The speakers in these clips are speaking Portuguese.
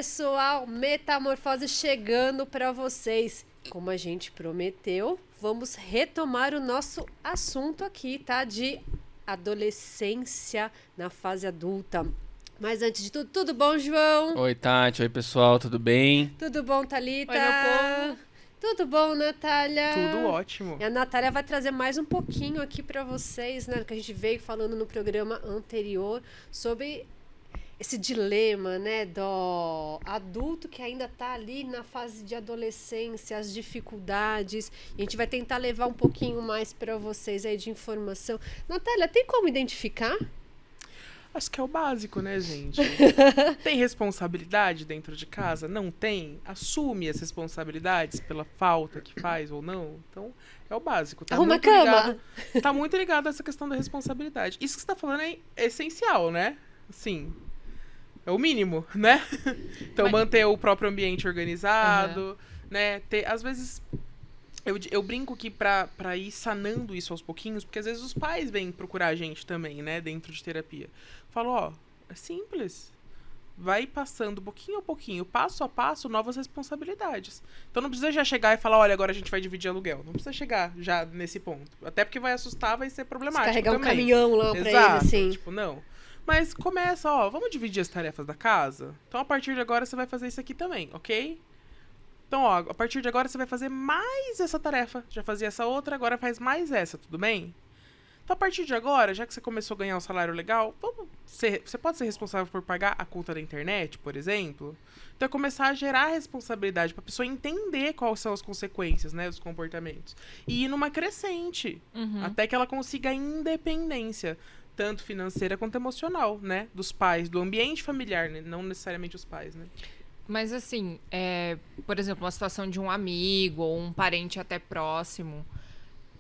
pessoal, Metamorfose chegando para vocês. Como a gente prometeu, vamos retomar o nosso assunto aqui, tá? De adolescência na fase adulta. Mas antes de tudo, tudo bom, João? Oi, Tati. Oi, pessoal. Tudo bem? Tudo bom, Thalita? Oi, meu povo. Tudo bom, Natália? Tudo ótimo. E a Natália vai trazer mais um pouquinho aqui para vocês, né? Que a gente veio falando no programa anterior sobre esse dilema, né, do adulto que ainda está ali na fase de adolescência, as dificuldades. E a gente vai tentar levar um pouquinho mais para vocês aí de informação. Natália, tem como identificar? Acho que é o básico, né, gente? Tem responsabilidade dentro de casa? Não tem? Assume as responsabilidades pela falta que faz ou não? Então, é o básico. Tá Arruma a muito cama. ligado, tá muito ligado a essa questão da responsabilidade. Isso que você tá falando é essencial, né? Assim, é o mínimo, né? Então, manter o próprio ambiente organizado, né? Ter, às vezes... Eu brinco que pra ir sanando isso aos pouquinhos, porque às vezes os pais vêm procurar a gente também, né, dentro de terapia. Falo, ó, é simples. Vai passando pouquinho a pouquinho, passo a passo, novas responsabilidades. Então não precisa já chegar e falar, olha, agora a gente vai dividir aluguel. Não precisa chegar já nesse ponto. Até porque vai assustar, vai ser problemático Carregar também. um caminhão lá pra ele, Exato, assim. tipo, não. Mas começa, ó, vamos dividir as tarefas da casa? Então a partir de agora você vai fazer isso aqui também, ok? Então, ó, a partir de agora você vai fazer mais essa tarefa. Já fazia essa outra, agora faz mais essa, tudo bem? Então, a partir de agora, já que você começou a ganhar um salário legal, você pode ser responsável por pagar a conta da internet, por exemplo? Então, é começar a gerar responsabilidade para a pessoa entender quais são as consequências, né, dos comportamentos. E ir numa crescente, até que ela consiga a independência, tanto financeira quanto emocional, né, dos pais, do ambiente familiar, né, não necessariamente os pais, né? Mas assim, por exemplo, uma situação de um amigo ou um parente até próximo,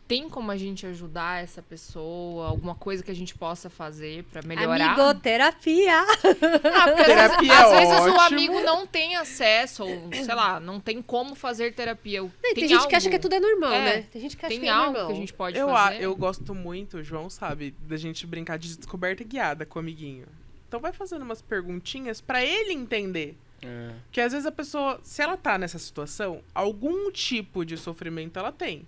tem como a gente ajudar essa pessoa? Alguma coisa que a gente possa fazer pra melhorar? Amigoterapia! Porque Terapia às é vezes o ótimo. amigo não tem acesso, ou sei lá, não tem como fazer terapia. Tem gente que acha que tudo é normal, É, né? Tem gente que acha Tem que é algo normal. que a gente pode Eu fazer? gosto muito, o João sabe, da gente brincar de descoberta guiada com o amiguinho. Então vai fazendo umas perguntinhas pra ele entender. Porque às vezes a pessoa, se ela tá nessa situação, algum tipo de sofrimento ela tem.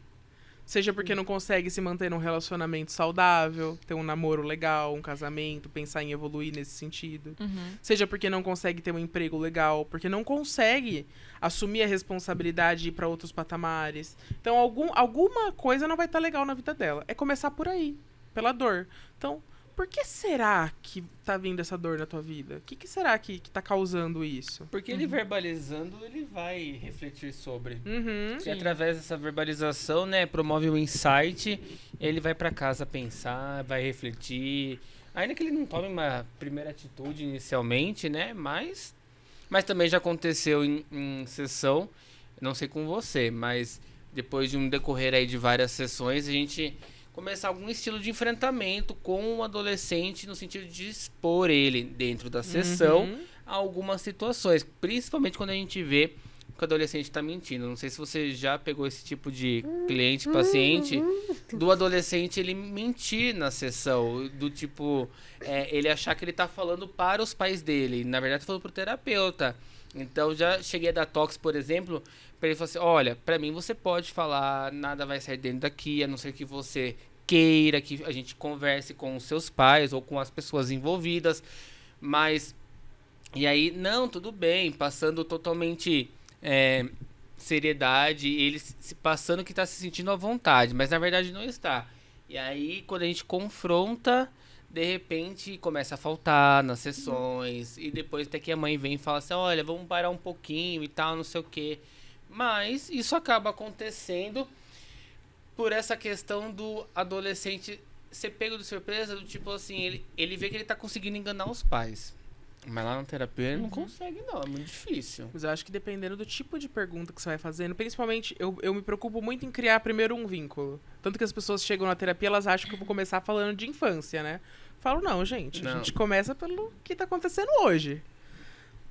Seja porque não consegue se manter num relacionamento saudável, ter um namoro legal, um casamento, pensar em evoluir nesse sentido. Seja porque não consegue ter um emprego legal, porque não consegue assumir a responsabilidade de ir pra outros patamares. Então alguma coisa não vai estar legal na vida dela. É começar por aí, pela dor. Então, por que será que tá vindo essa dor na tua vida? O que será que tá causando isso? Porque ele verbalizando, ele vai refletir sobre. E Sim. através dessa verbalização, né, promove um insight, ele vai pra casa pensar, vai refletir. Ainda que ele não tome uma primeira atitude inicialmente, né, mas também já aconteceu em sessão, não sei com você, mas depois de um decorrer aí de várias sessões, a gente começar algum estilo de enfrentamento com o adolescente no sentido de expor ele dentro da sessão a algumas situações, principalmente quando a gente vê que o adolescente está mentindo. Não sei se você já pegou esse tipo de cliente, paciente, do adolescente ele mentir na sessão, do tipo, ele achar que ele tá falando para os pais dele, na verdade tá falando pro terapeuta. Então já cheguei a dar toques, por exemplo, pra ele falar assim, olha, pra mim você pode falar, nada vai sair dentro daqui, a não ser que você queira que a gente converse com os seus pais ou com as pessoas envolvidas, mas... E aí, não, tudo bem, passando totalmente seriedade, ele se passando que tá se sentindo à vontade, mas na verdade não está. E aí, quando a gente confronta, de repente começa a faltar nas sessões, e depois até que a mãe vem e fala assim, olha, vamos parar um pouquinho e tal, não sei o quê. Mas isso acaba acontecendo por essa questão do adolescente ser pego de surpresa, do tipo assim, ele vê que ele tá conseguindo enganar os pais. Mas lá na terapia ele não consegue, não. É muito difícil. Mas eu acho que dependendo do tipo de pergunta que você vai fazendo, principalmente, eu me preocupo muito em criar primeiro um vínculo. Tanto que as pessoas chegam na terapia, elas acham que eu vou começar falando de infância, né? Falo, não, gente. A gente começa pelo que tá acontecendo hoje.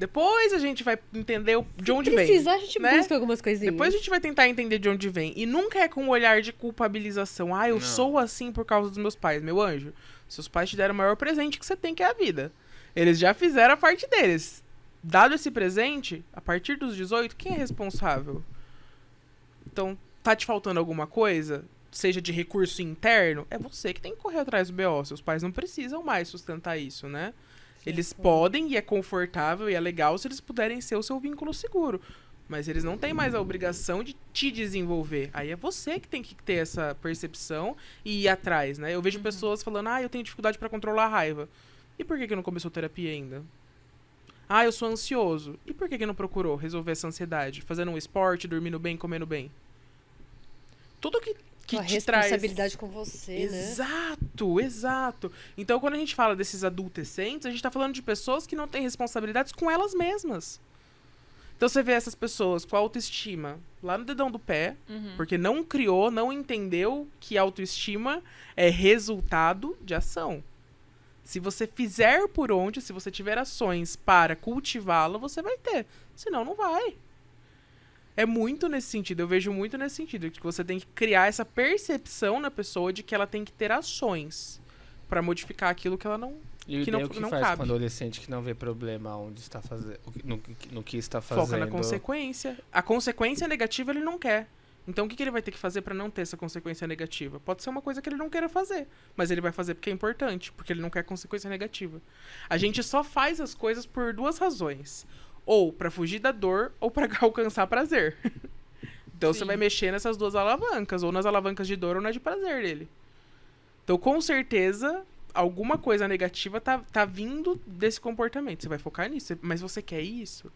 Depois a gente vai entender de onde vem. Se precisar, a gente busca algumas coisinhas. Depois a gente vai tentar entender de onde vem. E nunca é com um olhar de culpabilização. Ah, eu Não. sou assim por causa dos meus pais. Meu anjo, seus pais te deram o maior presente que você tem, que é a vida. Eles já fizeram a parte deles. Dado esse presente, a partir dos 18, quem é responsável? Então, tá te faltando alguma coisa? Seja de recurso interno, é você que tem que correr atrás do BO. Seus pais não precisam mais sustentar isso, né? Eles podem, e é confortável, e é legal se eles puderem ser o seu vínculo seguro. Mas eles não têm mais a obrigação de te desenvolver. Aí é você que tem que ter essa percepção e ir atrás, né? Eu vejo pessoas falando, eu tenho dificuldade pra controlar a raiva. E por que não começou terapia ainda? Eu sou ansioso. E por que não procurou resolver essa ansiedade? Fazendo um esporte, dormindo bem, comendo bem? Tudo que a te traz... responsabilidade com você, né? Exato. Então, quando a gente fala desses adolescentes, a gente tá falando de pessoas que não têm responsabilidades com elas mesmas. Então, você vê essas pessoas com autoestima lá no dedão do pé, porque não criou, não entendeu que autoestima é resultado de ação. Se você fizer por onde, se você tiver ações para cultivá-la, você vai ter. Senão, não vai. É muito nesse sentido, eu vejo muito nesse sentido, que você tem que criar essa percepção na pessoa de que ela tem que ter ações para modificar aquilo que ela não E que o não, que não faz cabe. com o adolescente que não vê problema onde está fazendo, no que está fazendo? Foca na consequência. A consequência negativa ele não quer. Então o que ele vai ter que fazer para não ter essa consequência negativa? Pode ser uma coisa que ele não queira fazer, mas ele vai fazer porque é importante, porque ele não quer consequência negativa. A gente só faz as coisas por duas razões. Ou pra fugir da dor, ou pra alcançar prazer. Então você vai mexer nessas duas alavancas, ou nas alavancas de dor ou na de prazer dele. Então, com certeza, alguma coisa negativa tá vindo desse comportamento. Você vai focar nisso, mas você quer isso?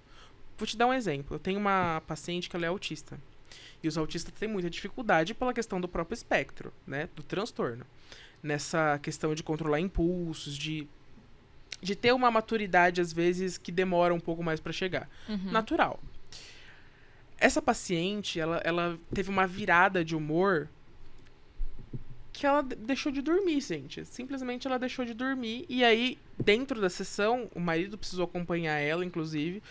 Vou te dar um exemplo. Eu tenho uma paciente que ela é autista. E os autistas têm muita dificuldade pela questão do próprio espectro, né? Do transtorno. Nessa questão de controlar impulsos, de ter uma maturidade, às vezes, que demora um pouco mais pra chegar. Natural. Essa paciente, ela teve uma virada de humor que ela deixou de dormir, gente. Simplesmente ela deixou de dormir. E aí, dentro da sessão, o marido precisou acompanhar ela, inclusive.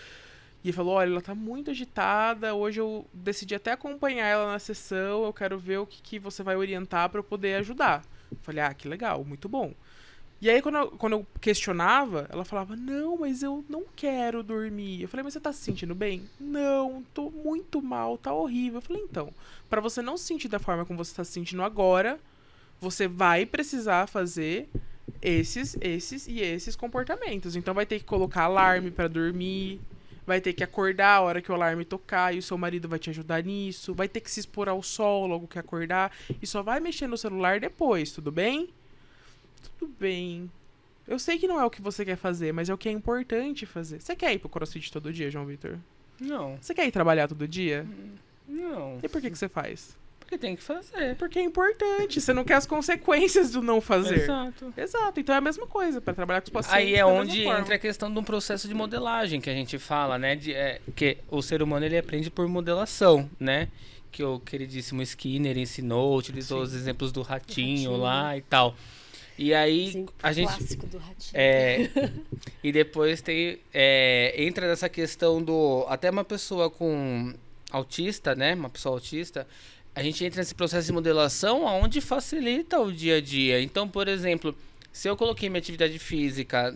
E falou, olha, ela tá muito agitada. Hoje eu decidi até acompanhar ela na sessão. Eu quero ver o que você vai orientar pra eu poder ajudar. Eu falei, que legal, muito bom. E aí, quando eu questionava, ela falava, não, mas eu não quero dormir. Eu falei, mas você tá se sentindo bem? Não, tô muito mal, tá horrível. Eu falei, então, pra você não se sentir da forma como você tá se sentindo agora, você vai precisar fazer esses e esses comportamentos. Então, vai ter que colocar alarme pra dormir, vai ter que acordar a hora que o alarme tocar, e o seu marido vai te ajudar nisso, vai ter que se expor ao sol logo que acordar, e só vai mexer no celular depois, tudo bem? Tudo bem. Eu sei que não é o que você quer fazer, mas é o que é importante fazer. Você quer ir pro CrossFit todo dia, João Vitor? Não. Você quer ir trabalhar todo dia? Não. E por que você faz? Porque tem que fazer. Porque é importante. Você não quer as consequências do não fazer. Exato. Então é a mesma coisa. Pra trabalhar com os pacientes. Aí é da onde mesma forma. entra a questão de um processo de modelagem que a gente fala, né? Que o ser humano ele aprende por modelação, né? Que o queridíssimo Skinner ensinou, utilizou os exemplos do ratinho lá e tal. E aí Sim, a gente clássico do ratinho. e depois tem entra nessa questão do até uma pessoa com autista, né? Uma pessoa autista, a gente entra nesse processo de modelação onde facilita o dia a dia. Então, por exemplo, se eu coloquei minha atividade física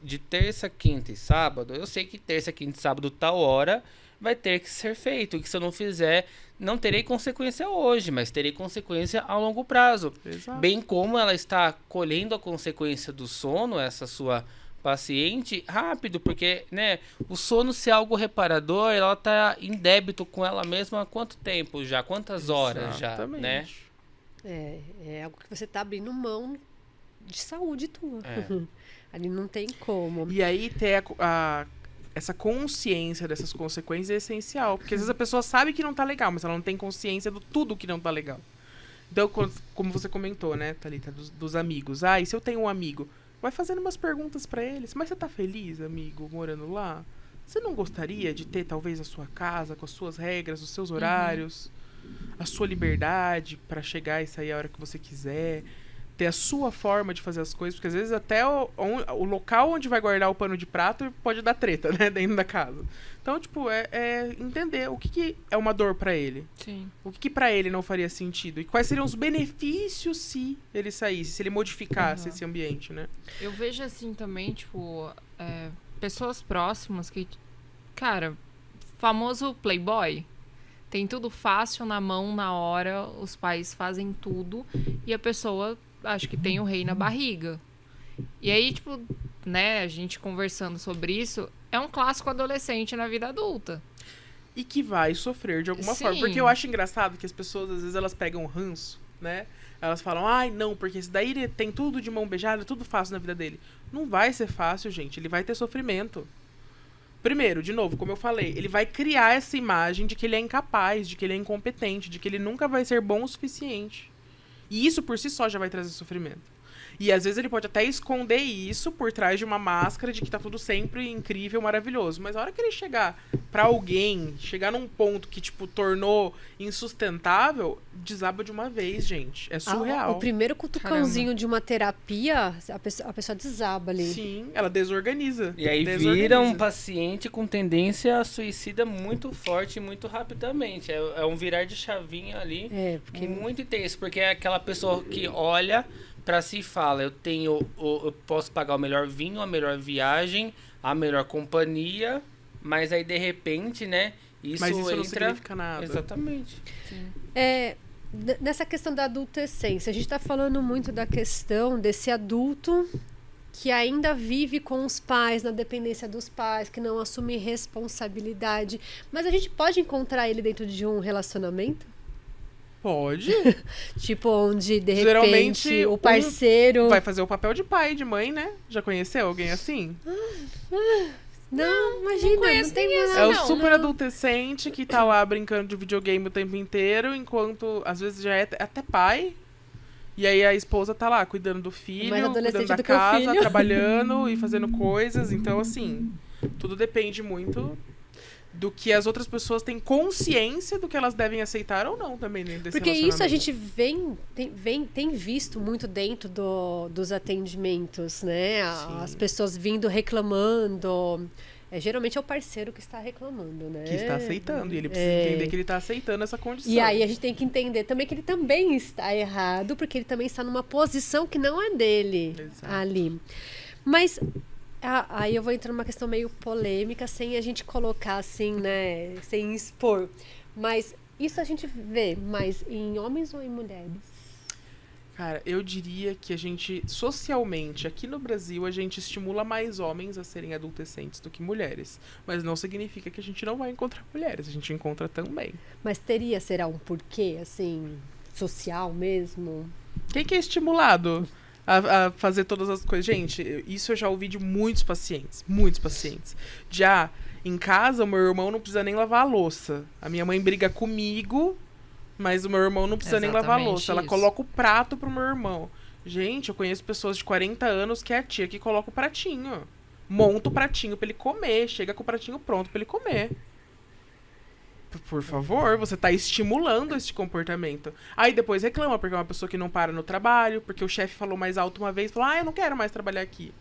de terça, quinta e sábado, eu sei que terça, quinta e sábado tal hora vai ter que ser feito. E que se eu não fizer, não terei consequência hoje, mas terei consequência a longo prazo. Exato. Bem como ela está colhendo a consequência do sono, essa sua paciente, rápido, porque, né, o sono ser algo reparador, ela tá em débito com ela mesma há quanto tempo já? Quantas horas já, né? É algo que você tá abrindo mão de saúde tua. É. Ali não tem como. E aí ter essa consciência dessas consequências é essencial. Porque às vezes a pessoa sabe que não tá legal, mas ela não tem consciência do tudo que não tá legal. Então, como você comentou, né, Thalita, dos amigos. E se eu tenho um amigo? Vai fazendo umas perguntas pra eles. Mas você tá feliz, amigo, morando lá? Você não gostaria de ter, talvez, a sua casa, com as suas regras, os seus horários? A sua liberdade pra chegar e sair a hora que você quiser? Ter a sua forma de fazer as coisas, porque às vezes até o local onde vai guardar o pano de prato pode dar treta, né, dentro da casa. Então, tipo, é entender o que é uma dor pra ele. Sim. O que pra ele não faria sentido. E quais seriam os benefícios se ele saísse, se ele modificasse esse ambiente, né? Eu vejo assim também, tipo, pessoas próximas que, cara, famoso playboy, tem tudo fácil na mão, na hora, os pais fazem tudo e a pessoa acho que tem o rei na barriga. E aí, tipo, né, a gente conversando sobre isso, é um clássico adolescente na vida adulta. E que vai sofrer de alguma Sim. forma. Porque eu acho engraçado que as pessoas, às vezes, elas pegam ranço, né? Elas falam, ai, não, porque esse daí ele tem tudo de mão beijada, tudo fácil na vida dele. Não vai ser fácil, gente. Ele vai ter sofrimento. Primeiro, de novo, como eu falei, ele vai criar essa imagem de que ele é incapaz, de que ele é incompetente, de que ele nunca vai ser bom o suficiente. E isso por si só já vai trazer sofrimento. E às vezes ele pode até esconder isso por trás de uma máscara de que tá tudo sempre incrível, maravilhoso. Mas a hora que ele chegar pra alguém, chegar num ponto que, tipo, tornou insustentável, desaba de uma vez, gente. É surreal. O primeiro cutucãozinho de uma terapia, a pessoa desaba ali. Sim, ela desorganiza. E aí vira um paciente com tendência a suicida muito forte, muito rapidamente. É um virar de chavinha ali Porque... muito intenso, porque é aquela pessoa que olha pra si e fala, eu posso pagar o melhor vinho, a melhor viagem, a melhor companhia, mas aí de repente, né, isso Mas isso entra... não significa nada. Exatamente. Sim. Nessa questão da adolescência, a gente tá falando muito da questão desse adulto que ainda vive com os pais, na dependência dos pais, que não assume responsabilidade. Mas a gente pode encontrar ele dentro de um relacionamento? Pode. Tipo, onde, de Geralmente, repente, o parceiro... Vai fazer o papel de pai, de mãe, né? Já conheceu alguém assim? Não, imagina, não tem ninguém nada. É o não, super adolescente que tá lá brincando de videogame o tempo inteiro, enquanto às vezes já é até pai. E aí a esposa tá lá cuidando do filho, Mais adolescente cuidando da do que o casa, filho. trabalhando e fazendo coisas. Então, assim, tudo depende muito do que as outras pessoas têm consciência do que elas devem aceitar ou não também dentro desse Porque isso a relacionamento. gente tem visto muito dentro dos atendimentos, né? As pessoas vindo reclamando. Geralmente é o parceiro que está reclamando, né? Que está aceitando. E ele precisa entender que ele está aceitando essa condição. E aí a gente tem que entender também que ele também está errado, porque ele também está numa posição que não é dele. Exato. Ali. Mas aí eu vou entrar numa questão meio polêmica, sem a gente colocar assim, né? Sem expor. Mas isso a gente vê mais em homens ou em mulheres? Cara, eu diria que a gente, socialmente, aqui no Brasil, a gente estimula mais homens a serem adolescentes do que mulheres. Mas não significa que a gente não vai encontrar mulheres, a gente encontra também. Mas será um porquê, assim, social mesmo? Quem que é estimulado a fazer todas as coisas? Gente, isso eu já ouvi de muitos pacientes. Já em casa, o meu irmão não precisa nem lavar a louça. A minha mãe briga comigo, mas o meu irmão não precisa nem lavar a louça. Ela coloca o prato pro meu irmão. Gente, eu conheço pessoas de 40 anos que é a tia que coloca o pratinho. Monta o pratinho pra ele comer. Chega com o pratinho pronto pra ele comer. Por favor, você tá estimulando esse comportamento. Aí depois reclama, porque é uma pessoa que não para no trabalho, porque o chefe falou mais alto uma vez, falou, eu não quero mais trabalhar aqui.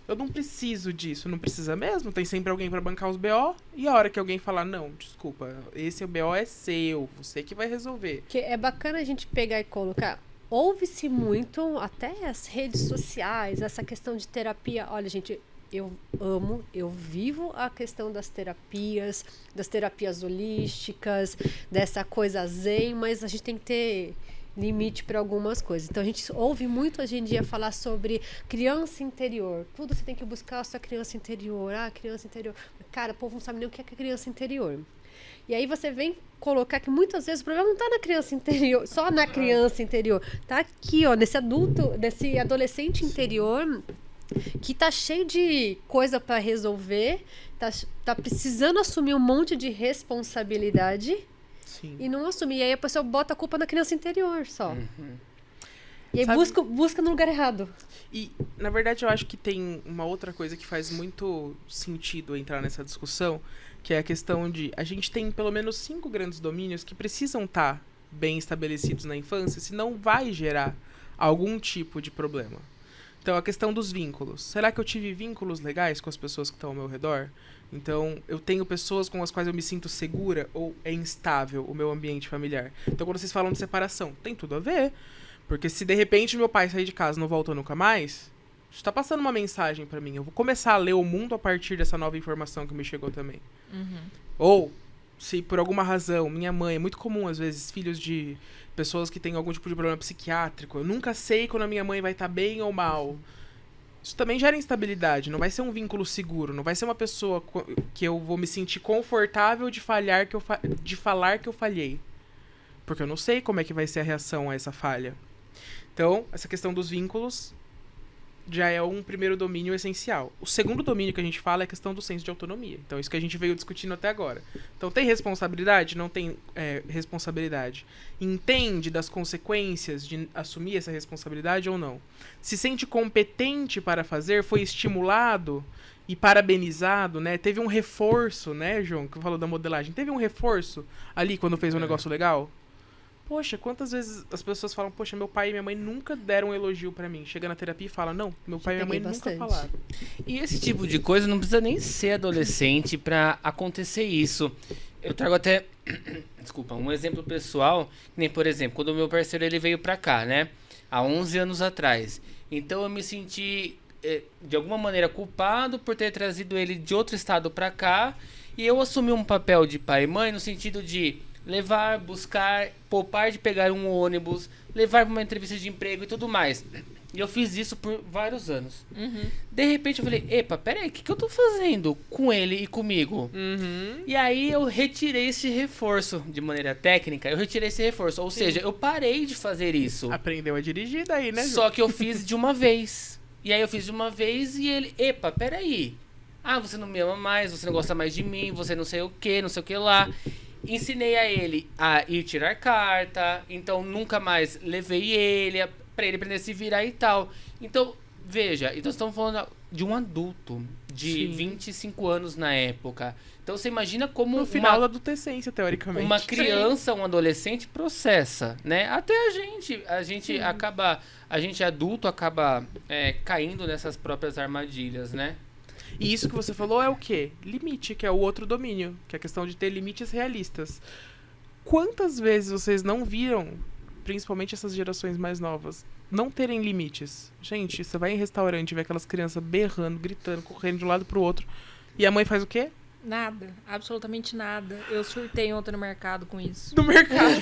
Eu não preciso disso. Não precisa mesmo? Tem sempre alguém pra bancar os BO. E a hora que alguém falar, não, desculpa, esse BO é seu, você que vai resolver. Que é bacana a gente pegar e colocar. Ouve-se muito, até as redes sociais, essa questão de terapia. Olha, gente, eu vivo a questão das terapias holísticas, dessa coisa zen, mas a gente tem que ter limite para algumas coisas. Então a gente ouve muito hoje em dia falar sobre criança interior. Tudo você tem que buscar a sua criança interior. Criança interior. Cara, o povo não sabe nem o que é criança interior. E aí você vem colocar que muitas vezes o problema não está na criança interior, só na criança interior. Tá aqui, ó, nesse adolescente interior que tá cheio de coisa para resolver, tá precisando assumir um monte de responsabilidade. Sim. E não assumir. E aí a pessoa bota a culpa na criança interior só. Uhum. E aí Sabe- busca no lugar errado. E, na verdade, eu acho que tem uma outra coisa que faz muito sentido entrar nessa discussão, que é a questão de a gente tem pelo menos 5 grandes domínios que precisam estar bem estabelecidos na infância, senão vai gerar algum tipo de problema. Então, a questão dos vínculos. Será que eu tive vínculos legais com as pessoas que estão ao meu redor? Então, eu tenho pessoas com as quais eu me sinto segura ou é instável o meu ambiente familiar? Então, quando vocês falam de separação, tem tudo a ver. Porque se, de repente, meu pai sair de casa e não volta nunca mais, Isso tá passando uma mensagem pra mim. Eu vou começar a ler o mundo a partir dessa nova informação que me chegou também. Ou, se por alguma razão, minha mãe, é muito comum às vezes, filhos de pessoas que têm algum tipo de problema psiquiátrico, eu nunca sei quando a minha mãe vai estar bem ou mal. Isso também gera instabilidade, não vai ser um vínculo seguro, não vai ser uma pessoa que eu vou me sentir confortável de falar que eu falhei. Porque eu não sei como é que vai ser a reação a essa falha. Então, essa questão dos vínculos já é um primeiro domínio essencial. O segundo domínio que a gente fala é a questão do senso de autonomia. Então, isso que a gente veio discutindo até agora. Então, tem responsabilidade? Não tem responsabilidade. Entende das consequências de assumir essa responsabilidade ou não? Se sente competente para fazer? Foi estimulado e parabenizado, né? Teve um reforço, né, João, que falou da modelagem. Teve um reforço ali quando fez um negócio legal? Poxa, quantas vezes as pessoas falam, poxa, meu pai e minha mãe nunca deram um elogio pra mim. Chega na terapia e fala, não, meu pai e minha mãe nunca falaram. E esse tipo de coisa não precisa nem ser adolescente pra acontecer isso. Eu trago até, desculpa, um exemplo pessoal, nem por exemplo, quando o meu parceiro ele veio pra cá, né? Há 11 anos atrás. Então eu me senti, de alguma maneira, culpado por ter trazido ele de outro estado pra cá. E eu assumi um papel de pai e mãe no sentido de levar, buscar, poupar de pegar um ônibus, levar para uma entrevista de emprego e tudo mais. E eu fiz isso por vários anos. De repente eu falei, epa, peraí, o que eu tô fazendo com ele e comigo? E aí eu retirei esse reforço, de maneira técnica, eu retirei esse reforço. Ou seja, eu parei de fazer isso. Aprendeu a dirigir daí, né, Ju? Só que eu fiz de uma vez. E aí eu fiz de uma vez e ele, epa, peraí. Ah, você não me ama mais, você não gosta mais de mim, você não sei o que lá. Ensinei a ele a ir tirar carta, então nunca mais levei ele pra ele aprender a se virar e tal. Então, veja, então estamos falando de um adulto de 25 anos na época. Então você imagina como no final da adolescência, teoricamente. Uma criança, um adolescente processa, né? Até a gente acaba, a gente adulto acaba caindo nessas próprias armadilhas, né? E isso que você falou é o quê? Limite, que é o outro domínio, que é a questão de ter limites realistas. Quantas vezes vocês não viram, principalmente essas gerações mais novas, não terem limites? Gente, você vai em restaurante e vê aquelas crianças berrando, gritando, correndo de um lado pro outro, e a mãe faz o quê? Nada, absolutamente nada. Eu surtei ontem no mercado com isso. No mercado.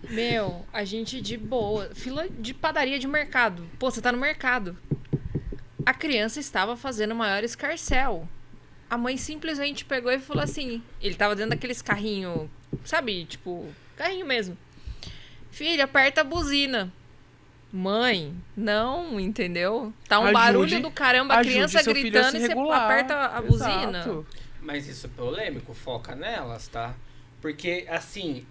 Meu, a gente de boa, fila de padaria de mercado. Pô, você tá no mercado. A criança estava fazendo o maior escarcéu. A mãe simplesmente pegou e falou assim... Ele tava dentro daqueles carrinhos... Sabe? Tipo... Carrinho mesmo. Filha, aperta a buzina. Mãe, não, entendeu? Tá um barulho do caramba, a criança gritando e você aperta a buzina. Exato. Mas isso é polêmico, foca nelas, tá? Porque, assim,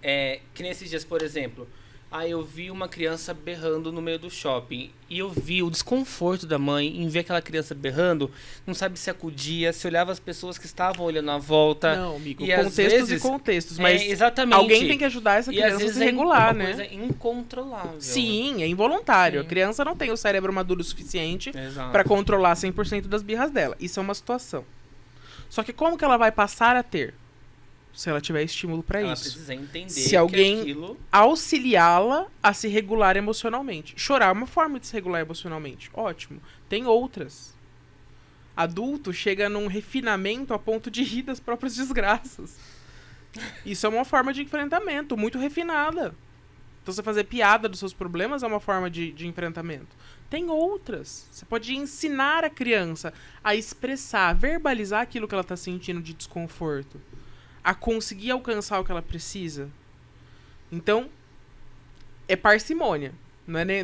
que nesses dias, por exemplo... Aí eu vi uma criança berrando no meio do shopping. E eu vi o desconforto da mãe em ver aquela criança berrando. Não sabe se acudia, se olhava as pessoas que estavam olhando à volta. Não, amigo, e contextos e contextos. Mas exatamente. alguém tem que ajudar essa criança a se regular, né? É uma coisa incontrolável. Sim, é involuntário. Sim. A criança não tem o cérebro maduro o suficiente Exato. para controlar 100% das birras dela. Isso é uma situação. Só que como que ela vai passar a ter? Se ela tiver estímulo para Ela isso. precisa entender Se alguém que aquilo... auxiliá-la a se regular emocionalmente. Chorar é uma forma de se regular emocionalmente. Ótimo. Tem outras. Adulto chega num refinamento a ponto de rir das próprias desgraças. Isso é uma forma de enfrentamento muito refinada. Então você fazer piada dos seus problemas é uma forma de enfrentamento. Tem outras. Você pode ensinar a criança a expressar, a verbalizar aquilo que ela está sentindo de desconforto. A conseguir alcançar o que ela precisa. Então, é parcimônia.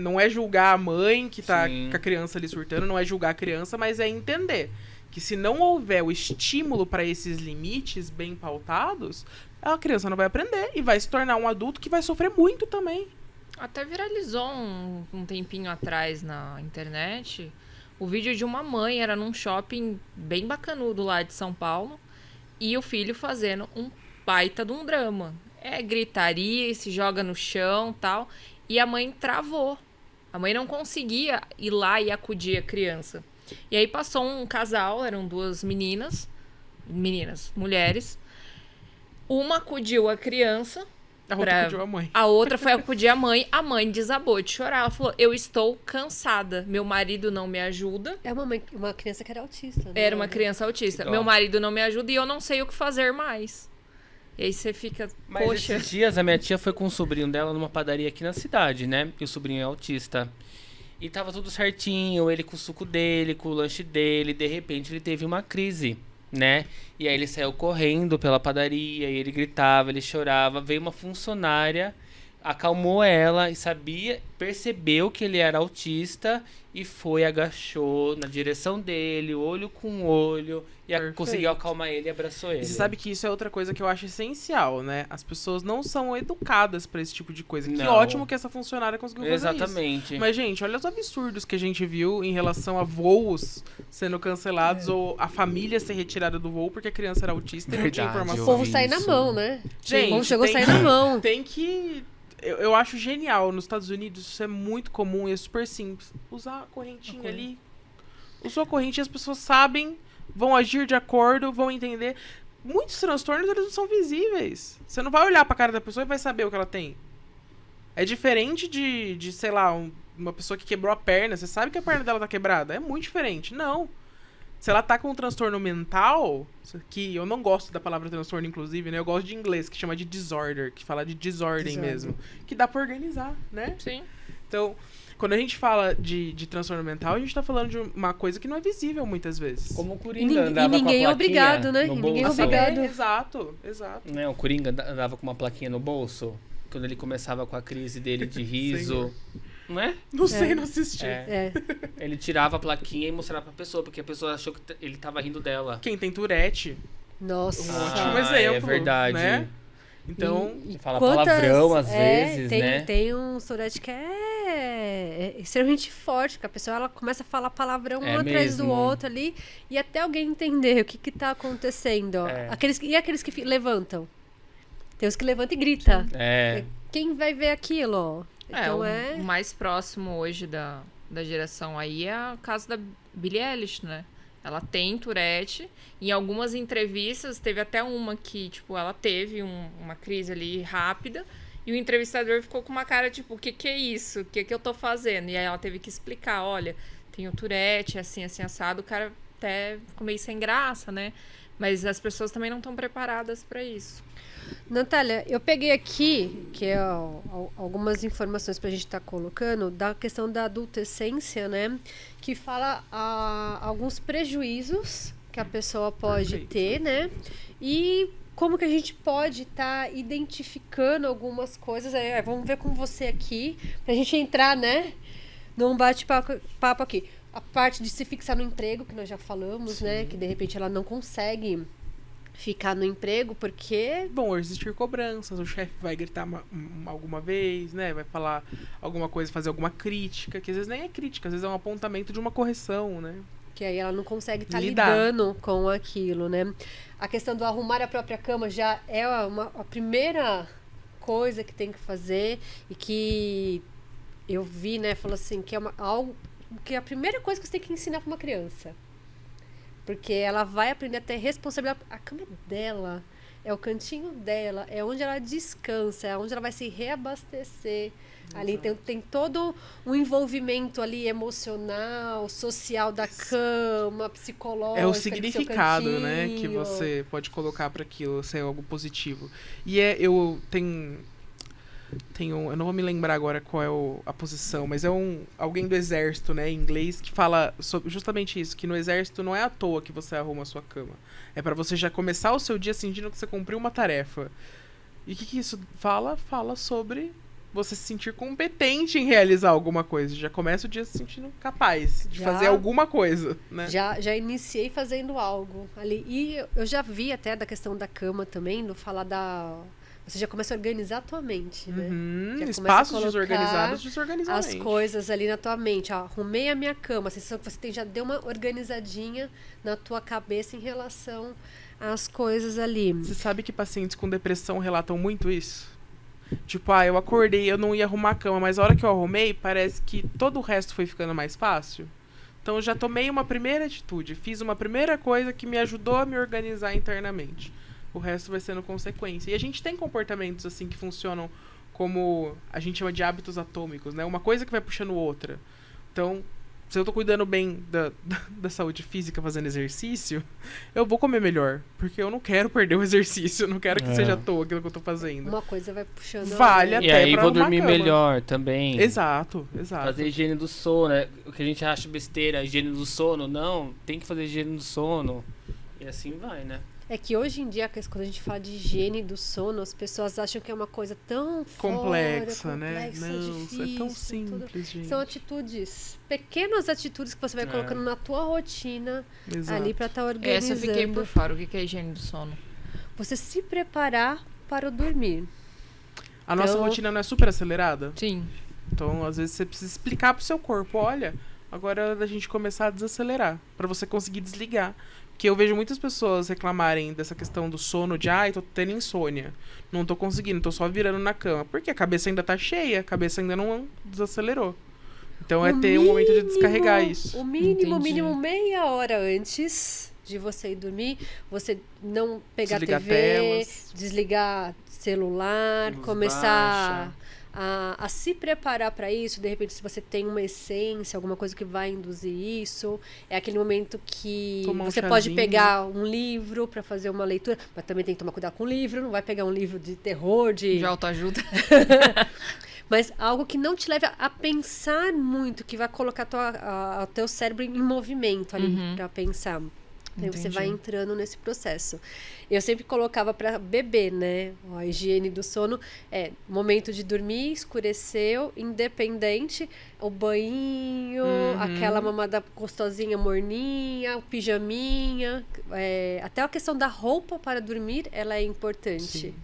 Não é julgar a mãe que tá com a criança ali surtando, não é julgar a criança, mas é entender que se não houver o estímulo para esses limites bem pautados, a criança não vai aprender e vai se tornar um adulto que vai sofrer muito também. Até viralizou um tempinho atrás na internet o vídeo de uma mãe, era num shopping bem bacanudo lá de São Paulo. E o filho fazendo um baita de um drama. Gritaria, se joga no chão e tal. E a mãe travou. A mãe não conseguia ir lá e acudir a criança. E aí passou um casal, eram duas mulheres. Uma acudiu a criança A outra pediu a mãe. A outra foi acudir a mãe desabou de chorar. Ela falou, eu estou cansada, meu marido não me ajuda. É uma criança que era autista, né? Era uma criança autista. Que dó. Meu marido não me ajuda e eu não sei o que fazer mais. E aí você fica, Mas poxa... esses dias a minha tia foi com o sobrinho dela numa padaria aqui na cidade, né? E o sobrinho é autista. E tava tudo certinho, ele com o suco dele, com o lanche dele. De repente ele teve uma crise, né? E aí ele saiu correndo pela padaria, e ele gritava, ele chorava. Veio uma funcionária, acalmou ela e percebeu que ele era autista e foi, agachou na direção dele, olho com olho, e Perfeito. conseguiu acalmar ele e abraçou ele. E você sabe que isso é outra coisa que eu acho essencial, né? As pessoas não são educadas pra esse tipo de coisa. Que Não. ótimo que essa funcionária conseguiu fazer isso. Exatamente. Mas, gente, olha os absurdos que a gente viu em relação a voos sendo cancelados ou a família ser retirada do voo porque a criança era autista e não tinha Verdade, O informação. povo vi sair na isso. mão, né? Gente, o povo chegou a tem sair que- na mão. Tem que... Eu acho genial. Nos Estados Unidos isso é muito comum e é super simples. Usar a correntinha ali. Usou a correntinha, as pessoas sabem, vão agir de acordo, vão entender. Muitos transtornos, eles não são visíveis. Você não vai olhar pra cara da pessoa e vai saber o que ela tem. É diferente de sei lá, uma pessoa que quebrou a perna. Você sabe que a perna dela tá quebrada. É muito diferente. Não. Se ela tá com um transtorno mental, que eu não gosto da palavra transtorno, inclusive, né? Eu gosto de inglês, que chama de disorder, que fala de desordem Disorder. mesmo. Que dá pra organizar, né? Sim. Então, quando a gente fala de transtorno mental, a gente tá falando de uma coisa que não é visível muitas vezes. Como o E, Coringa andava ninguém com a é plaquinha obrigado, né? no E ninguém é bolso. obrigado. Exato, exato. Né, o Coringa andava com uma plaquinha no bolso quando ele começava com a crise dele de riso. Não é? Não sei, não assisti. É. É. Ele tirava a plaquinha e mostrava pra pessoa, porque a pessoa achou que ele tava rindo dela. Quem tem Tourette, Nossa. um ótimo Ah, exemplo. é verdade. Né? Então, Fala palavrão às vezes, tem, né? Tem um Tourette que é extremamente forte, que a pessoa ela começa a falar palavrão um atrás do mesmo. outro ali, e até alguém entender o que tá acontecendo. Ó. É. Aqueles que levantam? Tem os que levantam e grita. É. Quem vai ver aquilo? Ó? Então O mais próximo hoje da geração aí é o caso da Billie Eilish, né? Ela tem Tourette. Em algumas entrevistas, teve até uma que, tipo, ela teve uma crise ali rápida. E o entrevistador ficou com uma cara, tipo, o que é isso? O que eu tô fazendo? E aí ela teve que explicar, olha, tenho Tourette, assim, assado. O cara até ficou meio sem graça, né? Mas as pessoas também não estão preparadas pra isso. Natália, eu peguei aqui, que é algumas informações pra gente estar colocando, da questão da adolescência, né? Que fala alguns prejuízos que a pessoa pode Perfeito. ter, né? E como que a gente pode estar identificando algumas coisas. Vamos ver com você aqui, pra gente entrar, né? Num bate-papo aqui. A parte de se fixar no emprego, que nós já falamos, né? Que de repente ela não consegue ficar no emprego porque... bom, existir cobranças, o chefe vai gritar alguma vez, né? Vai falar alguma coisa, fazer alguma crítica, que às vezes nem é crítica, às vezes é um apontamento de uma correção, né? Que aí ela não consegue estar Lidar. lidando com aquilo, né? A questão do arrumar a própria cama já é a primeira coisa que tem que fazer e que eu vi, né? Falou assim, que é algo que é a primeira coisa que você tem que ensinar para uma criança. Porque ela vai aprender a ter responsabilidade. A cama é dela, é o cantinho dela, é onde ela descansa, é onde ela vai se reabastecer. Ali tem todo um envolvimento ali emocional, social da cama, psicológico. É o do seu significado, né, que cantinho. você pode colocar para aquilo ser algo positivo. E eu tenho eu não vou me lembrar agora qual é a posição, mas é alguém do exército, né, em inglês, que fala sobre justamente isso, que no exército não é à toa que você arruma a sua cama. É para você já começar o seu dia sentindo que você cumpriu uma tarefa. E o que isso fala? Fala sobre você se sentir competente em realizar alguma coisa. Já começa o dia se sentindo capaz de Já- fazer alguma coisa, né? Já iniciei fazendo algo ali. E eu já vi até da questão da cama também, no falar você já começa a organizar a tua mente, né? Uhum, Já começa a espaços colocar desorganizados, desorganizar a As mente. coisas ali na tua mente. Ó, arrumei a minha cama. A sensação que você já deu uma organizadinha na tua cabeça em relação às coisas ali. Você sabe que pacientes com depressão relatam muito isso? Tipo, eu acordei, eu não ia arrumar a cama, mas a hora que eu arrumei, parece que todo o resto foi ficando mais fácil. Então eu já tomei uma primeira atitude, fiz uma primeira coisa que me ajudou a me organizar internamente. O resto vai sendo consequência. E a gente tem comportamentos, assim, que funcionam como a gente chama de hábitos atômicos, né? Uma coisa que vai puxando outra. Então, se eu tô cuidando bem da saúde física fazendo exercício, eu vou comer melhor. Porque eu não quero perder o exercício, eu não quero que seja à toa aquilo que eu tô fazendo. Uma coisa vai puxando a Vale outra. E até aí pra vou arrumar dormir a cama. melhor também. Exato. Fazer higiene do sono, né? O que a gente acha besteira, higiene do sono, não, tem que fazer higiene do sono. E assim vai, né? É que hoje em dia, quando a gente fala de higiene do sono, as pessoas acham que é uma coisa tão Complexa, né? complexa, Não, difícil, é tão tudo. simples, gente. São atitudes, pequenas atitudes que você vai colocando na tua rotina Exato. ali pra estar Essa organizando. eu fiquei por fora. O que é higiene do sono? Você se preparar para o dormir. A nossa Então- rotina não é super acelerada? Sim. Então, às vezes, você precisa explicar pro seu corpo, olha, agora é hora da gente começar a desacelerar, pra você conseguir desligar. Porque eu vejo muitas pessoas reclamarem dessa questão do sono, de, ai, tô tendo insônia, não tô conseguindo, tô só virando na cama. Porque a cabeça ainda tá cheia, a cabeça ainda não desacelerou. Então, é ter um momento de descarregar isso. O mínimo, Entendi. meia hora antes de você ir dormir, você não pegar Desligar TV, telas. desligar celular, Luz começar a se preparar para isso. De repente, se você tem uma essência, alguma coisa que vai induzir isso, é aquele momento que Tomar um você pode chazinho. pegar um livro para fazer uma leitura, mas também tem que tomar cuidado com o livro, não vai pegar um livro de terror, de De autoajuda. mas algo que não te leve a pensar muito, que vai colocar o teu cérebro em movimento ali pra pensar. Aí você Entendi. vai entrando nesse processo. Eu sempre colocava para bebê, né? A higiene do sono é momento de dormir, escureceu, independente, o banho, aquela mamada gostosinha, morninha, o pijaminha, até a questão da roupa para dormir, ela é importante. Sim.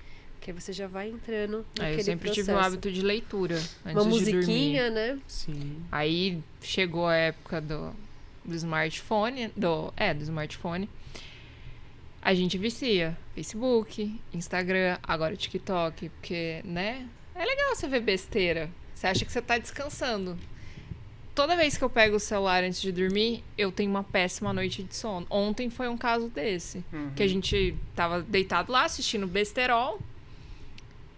Porque você já vai entrando naquele Eu sempre processo. tive o hábito de leitura antes Uma de dormir. musiquinha, né? Sim. Aí chegou a época do smartphone, do smartphone. A gente vicia Facebook, Instagram, agora TikTok, porque, né? É legal você ver besteira. Você acha que você tá descansando. Toda vez que eu pego o celular antes de dormir, eu tenho uma péssima noite de sono. Ontem foi um caso desse. Que a gente tava deitado lá assistindo besterol.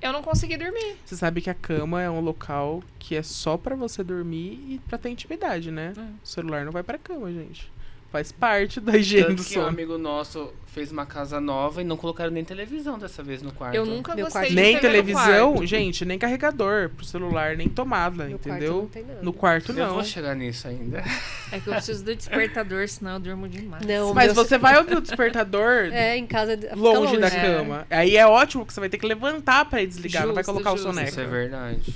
Eu não consegui dormir. Você sabe que a cama é um local que é só pra você dormir e pra ter intimidade, né? O celular não vai pra cama, gente. Faz parte da higiene do Tanto que um sono. amigo nosso fez uma casa nova e não colocaram nem televisão dessa vez no quarto. Eu nunca Meu gostei quarto de Nem TV no televisão, quarto. gente, nem carregador pro celular, nem tomada, No quarto entendeu? não tem nada. No quarto Eu não. vou chegar nisso ainda. É que eu preciso do despertador, senão eu durmo demais. Não, Mas meu- você vai ouvir o despertador em casa fica longe da É. cama. Aí é ótimo que você vai ter que levantar pra ir desligar, não vai Justo, colocar o justo. soneca. Isso é verdade.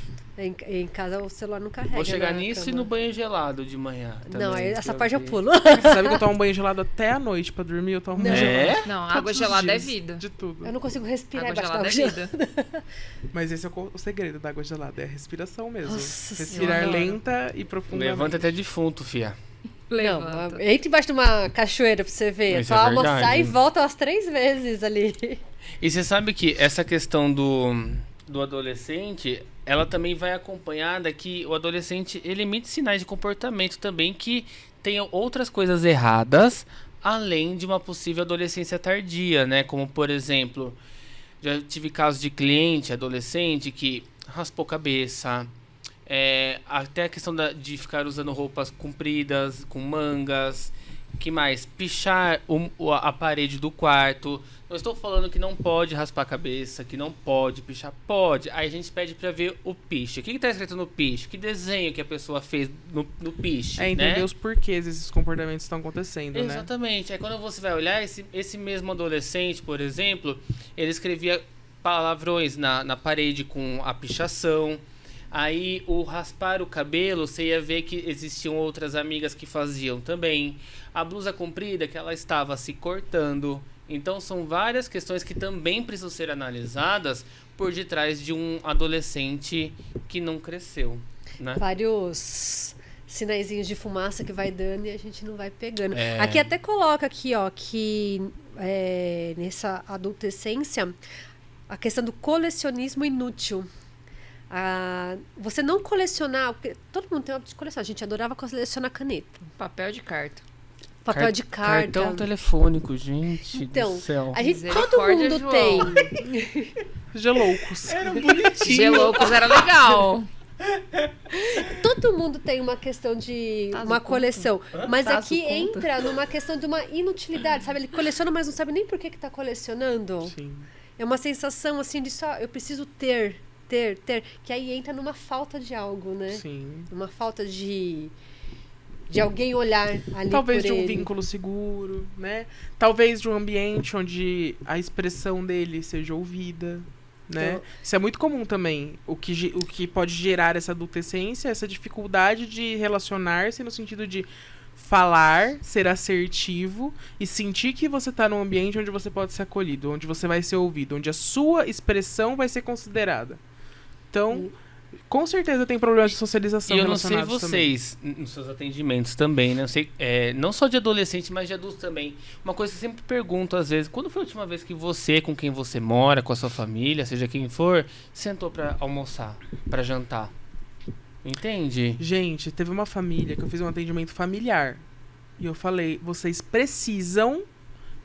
Em casa o celular não carrega. Vou chegar na nisso cama. e no banho gelado de manhã. Não, também, essa que parte eu vi. pulo. Você sabe que eu tomo banho gelado até a noite pra dormir, eu tomo banho gelado. É? Não, Todos água os gelada é dias, vida. De tudo. Eu não consigo respirar Água embaixo da gelada água é gelada. vida. Mas esse é o segredo da água gelada, é a respiração mesmo. Nossa Respirar Senhora. lenta e profundamente. Levanta até defunto, fia. Levanta. Não, entra embaixo de uma cachoeira pra você ver. É Isso só é almoçar verdade. e volta umas 3 vezes ali. E você sabe que essa questão do adolescente, ela também vai acompanhada que o adolescente, ele emite sinais de comportamento também que tenham outras coisas erradas, além de uma possível adolescência tardia, né? Como, por exemplo, já tive casos de cliente adolescente que raspou cabeça, até a questão de ficar usando roupas compridas, com mangas, que mais? Pichar a parede do quarto. Não estou falando que não pode raspar a cabeça, que não pode pichar. Pode. Aí a gente pede pra ver o piche. O que está escrito no piche? Que desenho que a pessoa fez no piche, É entender né? os porquês esses comportamentos estão acontecendo, né? Exatamente. Aí quando você vai olhar, esse mesmo adolescente, por exemplo, ele escrevia palavrões na parede com a pichação. Aí o raspar o cabelo, você ia ver que existiam outras amigas que faziam também. A blusa comprida, que ela estava se cortando. Então são várias questões que também precisam ser analisadas por detrás de um adolescente que não cresceu, né? Vários sinaizinhos de fumaça que vai dando e a gente não vai pegando. É. Aqui até coloca aqui, ó, que nessa adolescência, a questão do colecionismo inútil. Você não colecionar, porque todo mundo tem o hábito de colecionar. A gente adorava colecionar caneta. Papel de carta. papel de carta. Cartão telefônico, gente Então, do céu. a gente, todo Misericórdia, mundo João. tem. Geloucos. Era bonitinho. Geloucos era legal. Todo mundo tem uma questão de Tazo uma conta? coleção. Mas Tazo aqui conta? entra numa questão de uma inutilidade, sabe? Ele coleciona, mas não sabe nem por que tá colecionando. Sim. É uma sensação assim de só, eu preciso ter. Que aí entra numa falta de algo, né? Sim. Uma falta de alguém olhar ali Talvez por de um ele. vínculo seguro, né? Talvez de um ambiente onde a expressão dele seja ouvida, né? Então- Isso é muito comum também. O que pode gerar essa adolescência, essa dificuldade de relacionar-se no sentido de falar, ser assertivo e sentir que você tá num ambiente onde você pode ser acolhido, onde você vai ser ouvido, onde a sua expressão vai ser considerada. Então, com certeza tem problemas de socialização E eu não sei relacionados também. vocês, nos seus atendimentos também, né? Eu sei, não só de adolescente, mas de adulto também. Uma coisa que eu sempre pergunto às vezes, quando foi a última vez que você, com quem você mora, com a sua família, seja quem for, sentou pra almoçar, pra jantar? Entende? Gente, teve uma família que eu fiz um atendimento familiar. E eu falei, vocês precisam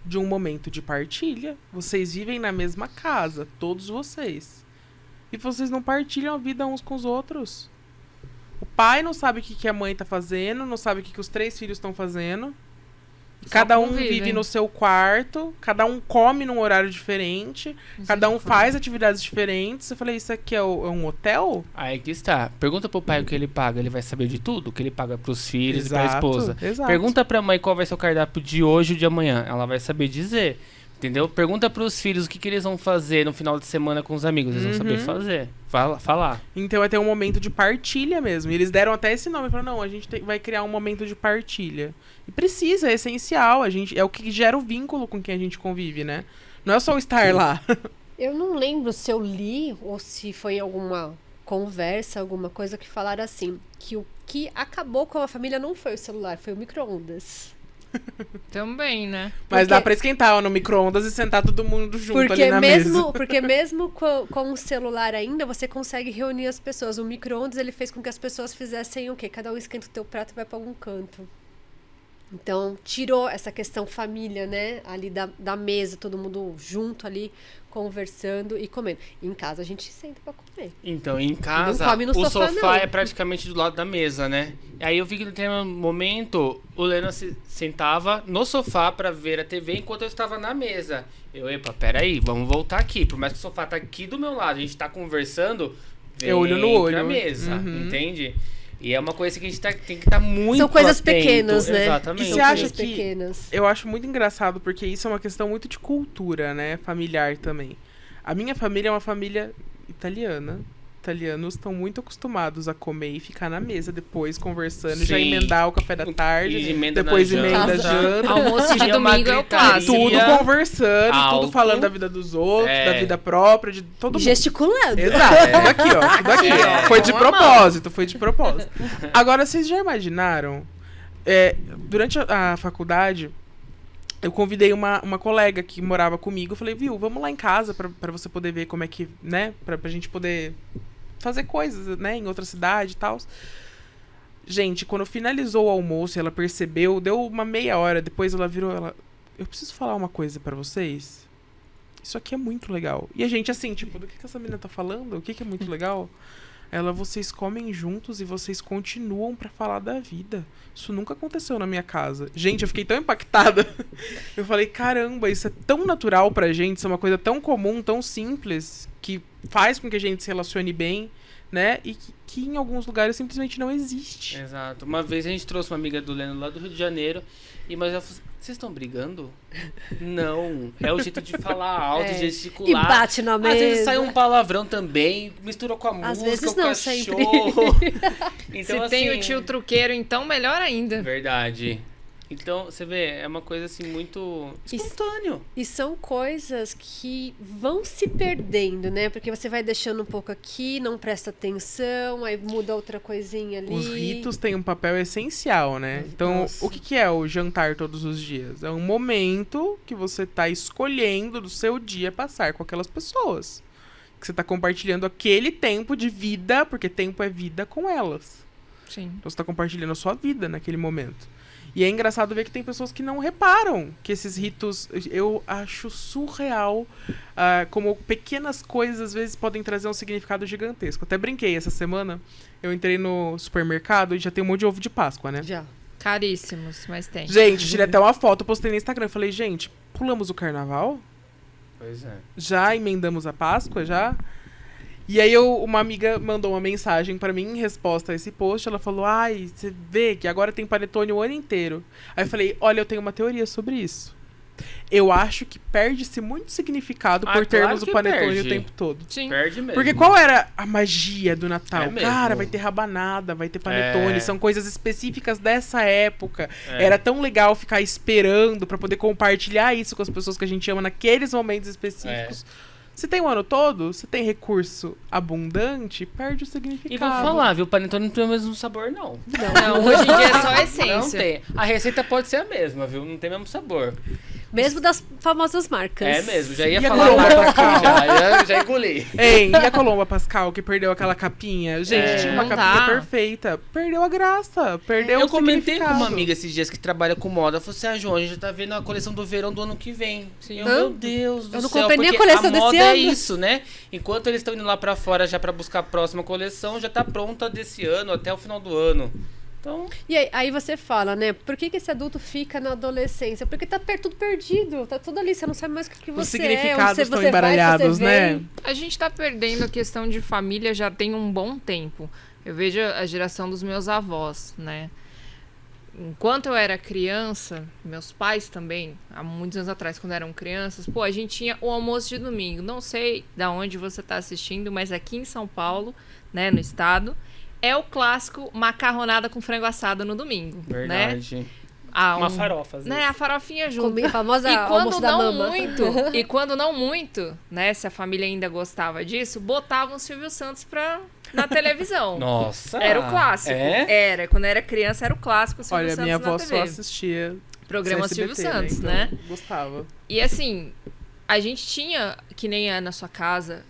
de um momento de partilha. Vocês vivem na mesma casa, todos vocês. E vocês não partilham a vida uns com os outros. O pai não sabe o que a mãe tá fazendo, não sabe o que os 3 filhos estão fazendo. Só Cada um convivem. vive no seu quarto, cada um come num horário diferente, cada um faz atividades diferentes. Eu falei, isso aqui é um hotel? Aí que está. Pergunta pro pai o que ele paga, ele vai saber de tudo? O que ele paga pros filhos e pra esposa. Exato. Pergunta pra mãe qual vai ser o cardápio de hoje ou de amanhã. Ela vai saber dizer. Entendeu? Pergunta pros filhos o que eles vão fazer no final de semana com os amigos. Eles vão saber fazer. Falar. Então vai ter um momento de partilha mesmo. E eles deram até esse nome. Falaram, não, a gente vai criar um momento de partilha. E precisa, é essencial. É o que gera o vínculo com quem a gente convive, né? Não é só o estar lá. Eu não lembro se eu li ou se foi em alguma conversa, alguma coisa que falaram assim, que o que acabou com a família não foi o celular, foi o micro-ondas. Também, né? Mas Porque- dá pra esquentar no micro-ondas e sentar todo mundo junto ali na mesa. Porque mesmo com o celular ainda, você consegue reunir as pessoas. O micro-ondas, ele fez com que as pessoas fizessem o quê? Cada um esquenta o teu prato e vai pra algum canto. Então, tirou essa questão família, né? Ali da mesa, todo mundo junto ali, conversando e comendo. Em casa, a gente senta pra comer. Então, em casa, Não come no o sofá, sofá não. é praticamente do lado da mesa, né? Aí eu vi que no determinado momento, o Lena se sentava no sofá pra ver a TV enquanto eu estava na mesa. Epa, peraí, vamos voltar aqui. Por mais que o sofá tá aqui do meu lado, a gente tá conversando, vem É olho no olho. pra mesa, Uhum. entende? E é uma coisa que a gente tem que estar muito São coisas atento. pequenas, né? Exatamente. E São você acha coisas que- pequenas. Eu acho muito engraçado, porque isso é uma questão muito de cultura, né? Familiar também. A minha família é uma família italiana. Italianos estão muito acostumados a comer e ficar na mesa depois, conversando, já Sim. emendar o café da tarde, E emenda depois na emenda a janta. janta. Almoço de E é uma domingo é o gritaria. clássico. Tudo conversando, alto. tudo falando da vida dos outros, É. da vida própria, de todo mundo. Gesticulando. Exato, tudo aqui, ó. Tudo aqui, ó. É. Foi de Com a mão. propósito, foi de propósito. Agora, vocês já imaginaram? Durante a faculdade, eu convidei uma colega que morava comigo. Eu falei, viu, vamos lá em casa pra você poder ver como é que, né? Pra gente poder fazer coisas, né? Em outra cidade e tal. Gente, quando finalizou o almoço, ela percebeu, deu uma meia hora, depois ela virou, eu preciso falar uma coisa pra vocês. Isso aqui é muito legal. E a gente assim, tipo, do que essa menina tá falando? O que é muito legal? Ela, vocês comem juntos e vocês continuam pra falar da vida. Isso nunca aconteceu na minha casa. Gente, eu fiquei tão impactada. Eu falei, caramba, isso é tão natural pra gente, isso é uma coisa tão comum, tão simples, que faz com que a gente se relacione bem, né? E que em alguns lugares simplesmente não existe. Exato. Uma vez a gente trouxe uma amiga do Leno lá do Rio de Janeiro, mas ela falou assim, vocês estão brigando? Não. É o jeito de falar alto, de E gesticular. bate na mesa. Às vezes sai um palavrão também, mistura com a Às música, vezes com o não, cachorro. Então, Se tem assim, o tio truqueiro, então melhor ainda. Verdade. Então, você vê, é uma coisa assim muito espontâneo. E são coisas que vão se perdendo, né? Porque você vai deixando um pouco aqui, não presta atenção, aí muda outra coisinha ali. Os ritos têm um papel essencial, né? Então, Nossa. o que é o jantar todos os dias? É um momento que você tá escolhendo do seu dia passar com aquelas pessoas. Que você tá compartilhando aquele tempo de vida, porque tempo é vida com elas. Sim. Então você tá compartilhando a sua vida naquele momento. E é engraçado ver que tem pessoas que não reparam que esses ritos, eu acho surreal, como pequenas coisas às vezes podem trazer um significado gigantesco. Até brinquei essa semana, eu entrei no supermercado e já tem um monte de ovo de Páscoa, né? Já. Caríssimos, mas tem. Gente, tirei até uma foto, postei no Instagram. Falei, gente, pulamos o carnaval? Pois é. Já emendamos a Páscoa, já? E aí uma amiga mandou uma mensagem pra mim em resposta a esse post. Ela falou, ai, você vê que agora tem panetone o ano inteiro. Aí eu falei, olha, eu tenho uma teoria sobre isso. Eu acho que perde-se muito significado por termos o panetone perde. o tempo todo. Sim. Perde mesmo. Porque qual era a magia do Natal? É mesmo. Cara, vai ter rabanada, vai ter panetone, É. são coisas específicas dessa época. É. Era tão legal ficar esperando pra poder compartilhar isso com as pessoas que a gente ama naqueles momentos específicos. Se tem o ano todo, se tem recurso abundante, perde o significado. E vou falar, viu? O panetone não tem o mesmo sabor, não. Não, hoje em dia é só a Não essência. tem. A receita pode ser a mesma, viu? Não tem o mesmo sabor. Mesmo das famosas marcas. É mesmo, já ia E a falar Colomba marca Pascal? aqui, já engoli. Ei, e a Colomba Pascal, que perdeu aquela capinha? Gente, É. tinha uma Não capinha dá. perfeita. Perdeu a graça, perdeu Eu o comentei com uma significado. amiga esses dias que trabalha com moda. Ela falou assim, João, a gente já tá vendo a coleção do verão do ano que vem. Sim. Eu, Hã? meu Deus do Eu não céu. comprei nem a porque coleção a desse moda é ano. isso, né? Enquanto eles estão indo lá pra fora já pra buscar a próxima coleção, já tá pronta desse ano até o final do ano. Então, E aí você fala, né? Por que esse adulto fica na adolescência? Porque tá tudo perdido. Tá tudo ali. Você não sabe mais o que Os você significados é. estão Você embaralhados, vai, né? você vem. A gente tá perdendo a questão de família já tem um bom tempo. Eu vejo a geração dos meus avós, né? Enquanto eu era criança, meus pais também, há muitos anos atrás, quando eram crianças, a gente tinha o almoço de domingo. Não sei de onde você tá assistindo, mas aqui em São Paulo, né, no estado, é o clássico macarronada com frango assado no domingo, né? verdade. Uma farofa, às vezes. né, a farofinha junto. Comi a famosa E almoço quando da não mama. muito, e quando não muito, né, se a família ainda gostava disso, botavam o Silvio Santos na televisão. Nossa. Era o clássico. É? Era, quando era criança era o clássico o Silvio Olha, Santos minha na avó TV. só assistia Programa CSBT, Silvio Santos, então né? Gostava. E assim, a gente tinha, que nem é na sua casa,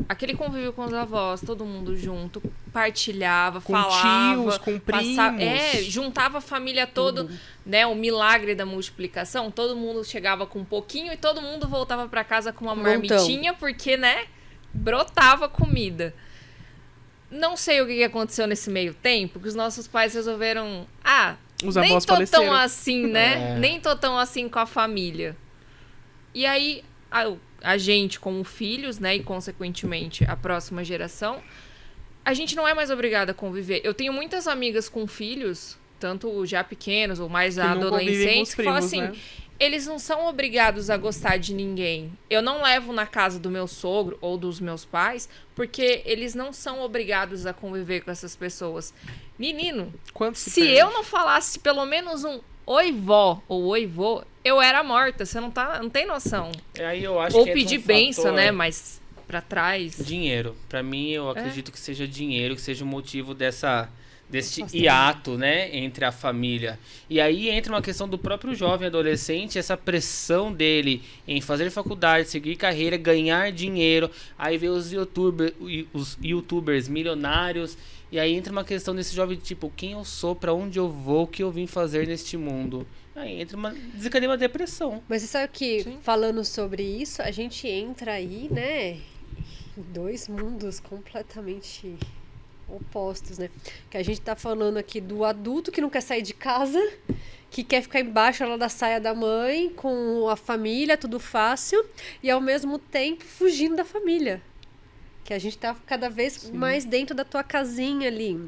aquele convívio com os avós, todo mundo junto, partilhava, Com falava. tios, com primos. Juntava a família toda, né? O milagre da multiplicação, todo mundo chegava com um pouquinho e todo mundo voltava pra casa com uma Montão. marmitinha, porque, né, brotava comida. Não sei o que aconteceu nesse meio tempo, que os nossos pais resolveram, Os nem avós tô faleceram. tão assim, né? É. Nem tô tão assim com a família. E aí, a gente, como filhos, né, e consequentemente a próxima geração, a gente não é mais obrigada a conviver. Eu tenho muitas amigas com filhos, tanto já pequenos ou mais Que não convivem com os adolescentes, que falam primos, assim, né? eles não são obrigados a gostar de ninguém. Eu não levo na casa do meu sogro ou dos meus pais, porque eles não são obrigados a conviver com essas pessoas. Menino, Quanto se eu não falasse pelo menos um oi vó ou oi vô, eu era morta. Você não tem noção. Aí eu acho Ou que entra pedir um benção, fator- né? Mas pra trás. Dinheiro. Pra mim, eu acredito que seja dinheiro, que seja o motivo desse Bastante. hiato, né, entre a família. E aí entra uma questão do próprio jovem adolescente, essa pressão dele em fazer faculdade, seguir carreira, ganhar dinheiro. Aí vê os youtubers milionários. E aí entra uma questão desse jovem, tipo, quem eu sou, pra onde eu vou, o que eu vim fazer neste mundo. Aí entra desencadeia uma depressão. Mas você sabe que, Sim. falando sobre isso, a gente entra aí, né, em dois mundos completamente opostos, né? Que a gente tá falando aqui do adulto que não quer sair de casa, que quer ficar embaixo lá da saia da mãe, com a família, tudo fácil, e ao mesmo tempo fugindo da família. Que a gente tá cada vez mais dentro da tua casinha ali.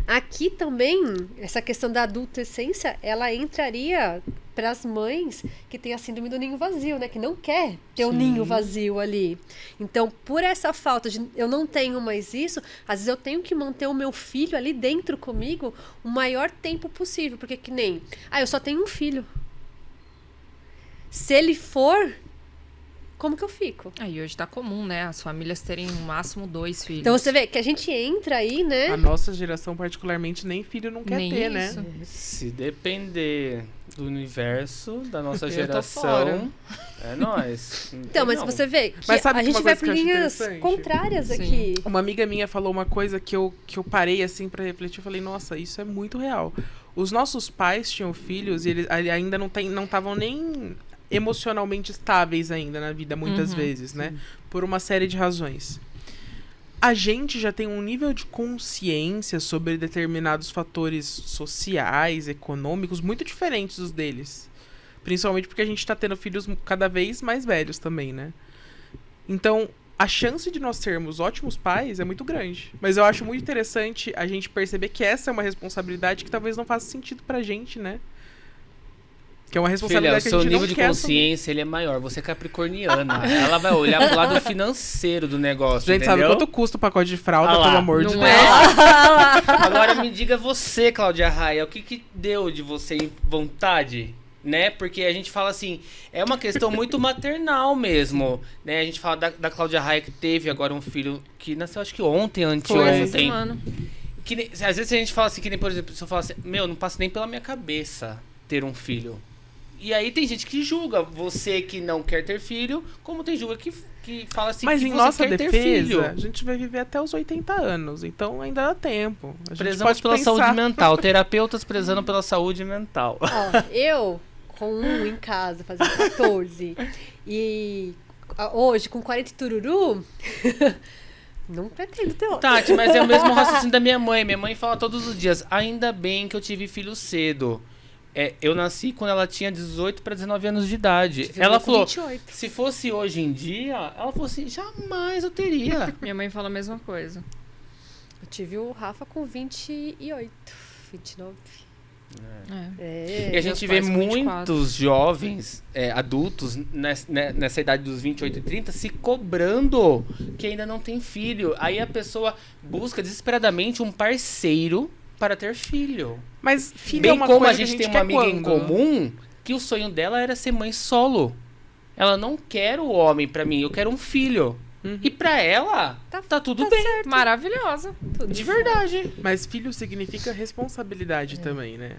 Aqui também, essa questão da adolescência, ela entraria para as mães que têm a síndrome do ninho vazio, né? Que não quer ter o ninho vazio ali. Então, por essa falta de eu não tenho mais isso, às vezes eu tenho que manter o meu filho ali dentro comigo o maior tempo possível. Porque que nem, eu só tenho um filho. Se ele for, como que eu fico? Aí hoje tá comum, né? As famílias terem no máximo 2 filhos. Então você vê que a gente entra aí, né? A nossa geração, particularmente, nem filho não quer Nem ter, isso. né? Se depender do universo, da nossa Eu tô geração, fora. é nóis. Então, mas você vê que Mas sabe a que gente uma vai coisa por que eu acho linhas interessante? contrárias Sim. aqui. Uma amiga minha falou uma coisa que eu parei, assim, pra refletir. Eu falei, nossa, isso é muito real. Os nossos pais tinham filhos e eles ainda não estavam nem emocionalmente estáveis ainda na vida, muitas vezes, né? Por uma série de razões. A gente já tem um nível de consciência sobre determinados fatores sociais, econômicos, muito diferentes dos deles. Principalmente porque a gente tá tendo filhos cada vez mais velhos também, né? Então, a chance de nós sermos ótimos pais é muito grande. Mas eu acho muito interessante a gente perceber que essa é uma responsabilidade que talvez não faça sentido pra gente, né? Que é uma Filha, o responsabilidade que a seu gente nível não de quer assumir. consciência ele é maior. Você é capricorniana. Ela vai olhar pro lado financeiro do negócio, Gente, sabe entendeu? quanto custa o pacote de fralda, Ah lá, pelo amor de não Deus? é? Agora me diga você, Cláudia Raia, o que deu de você vontade, né? Porque a gente fala assim, é uma questão muito maternal mesmo, né? A gente fala da Cláudia Raia que teve agora um filho que nasceu acho que ontem, Essa anteontem. semana. Às vezes a gente fala assim, que nem, por exemplo, se eu falo assim, não passa nem pela minha cabeça ter um filho. E aí tem gente que julga você que não quer ter filho, como tem julga que fala assim Mas que em você nossa quer ter filho. defesa, a gente vai viver até os 80 anos, então ainda dá tempo. A gente Prezamos pode pela pensar. saúde mental. Terapeutas prezando pela saúde mental. Ó, eu, com um em casa, fazendo 14, e hoje, com 40 e tururu, não pretendo ter outro. Tati, mas é o mesmo raciocínio da minha mãe. Minha mãe fala todos os dias, ainda bem que eu tive filho cedo. Eu nasci quando ela tinha 18 para 19 anos de idade. Tive Ela com falou, 28. se fosse hoje em dia, ela falou assim, jamais eu teria. Minha mãe fala a mesma coisa. Eu tive o Rafa com 28, 29. É. E a gente vê pais com 24. muitos jovens, adultos, nessa idade dos 28 e 30, se cobrando que ainda não tem filho. Aí a pessoa busca desesperadamente um parceiro para ter filho. Mas filho Bem é uma como coisa a que gente tem uma quer amiga em quando? comum que o sonho dela era ser mãe solo. Ela não quer o homem pra mim, eu quero um filho. E pra ela, tá tudo bem. Maravilhosa. De verdade. Mas filho significa responsabilidade também, né?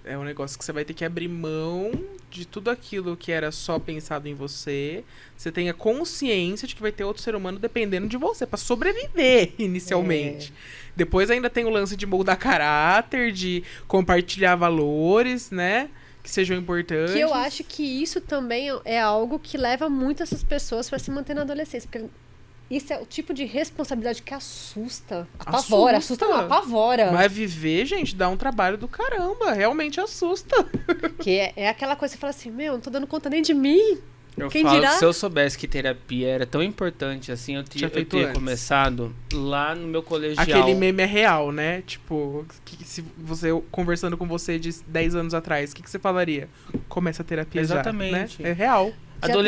É um negócio que você vai ter que abrir mão de tudo aquilo que era só pensado em você. Você tenha consciência de que vai ter outro ser humano dependendo de você pra sobreviver inicialmente. Depois ainda tem o lance de moldar caráter, de compartilhar valores, né? Que sejam importantes. Que eu acho que isso também é algo que leva muito essas pessoas para se manter na adolescência. Porque isso é o tipo de responsabilidade que assusta. Apavora. Assusta não, apavora. Mas viver, gente, dá um trabalho do caramba. Realmente assusta. Que é aquela coisa que você fala assim, meu, não tô dando conta nem de mim. Eu Quem falo dirá? que se eu soubesse que terapia era tão importante assim, eu Tinha feito teria antes. começado lá no meu colegial. Aquele meme é real, né? Tipo, que se você conversando com você de 10 anos atrás, o que você falaria? Começa a terapia Exatamente. já, né? É real.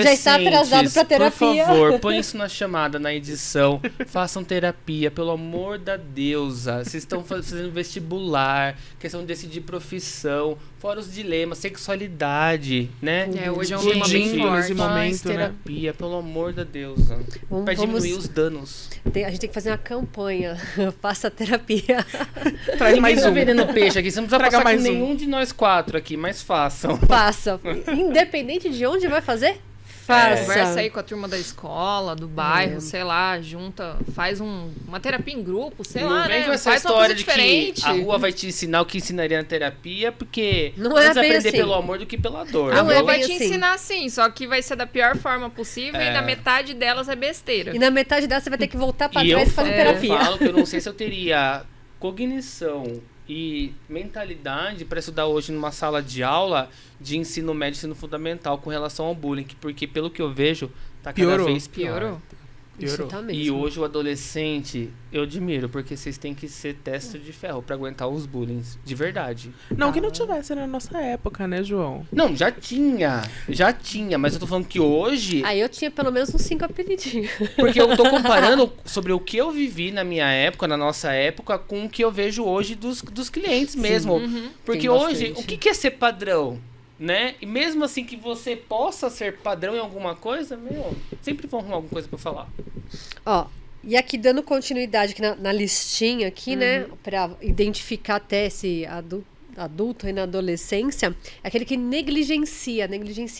Já está atrasado pra terapia. Por favor, põe isso na chamada, na edição. Façam terapia, pelo amor da deusa. Vocês estão fazendo vestibular, questão de decidir profissão, fora os dilemas, sexualidade, né? Hoje é um Gente, tema bem nesse forte. momento, faz né? terapia, pelo amor da deusa. Pra diminuir os danos. A gente tem que fazer uma campanha. Faça terapia. Traz Ninguém mais tá um. vendendo peixe aqui, você não precisa Traga passar com mais um. nenhum de nós 4 aqui, mas façam. Faça. Independente de onde vai fazer, faça. Conversa aí com a turma da escola, do bairro, sei lá, junta, faz uma terapia em grupo, sei Não lá, vem né? com essa Faz uma história coisa de diferente. que a rua vai te ensinar o que ensinaria na terapia, porque Não é antes bem aprender assim. pelo amor do que pela dor. A Não viu? é rua vai bem te assim. ensinar sim, só que vai ser da pior forma possível e na metade delas é besteira. E na metade dela você vai ter que voltar pra E trás eu e fazer falo, terapia. eu falo que eu não sei se eu teria cognição e mentalidade para estudar hoje numa sala de aula de ensino médio e ensino fundamental com relação ao bullying, porque pelo que eu vejo, tá cada Piorou. vez pior. Piorou. Isso Piorou. tá mesmo. E hoje o adolescente, eu admiro, porque vocês têm que ser teste de ferro pra aguentar os bullying, de verdade. Não que não tivesse na nossa época, né, João? Não, já tinha, mas eu tô falando que hoje, Aí eu tinha pelo menos uns 5 apelidinhos. porque eu tô comparando sobre o que eu vivi na minha época, na nossa época, com o que eu vejo hoje dos clientes mesmo. Porque Tem hoje, bastante. o que é ser padrão? né? E mesmo assim que você possa ser padrão em alguma coisa, sempre vão arrumar alguma coisa pra falar. Ó, e aqui dando continuidade aqui na listinha aqui, né? Pra identificar até esse adulto aí na adolescência, é aquele que negligencia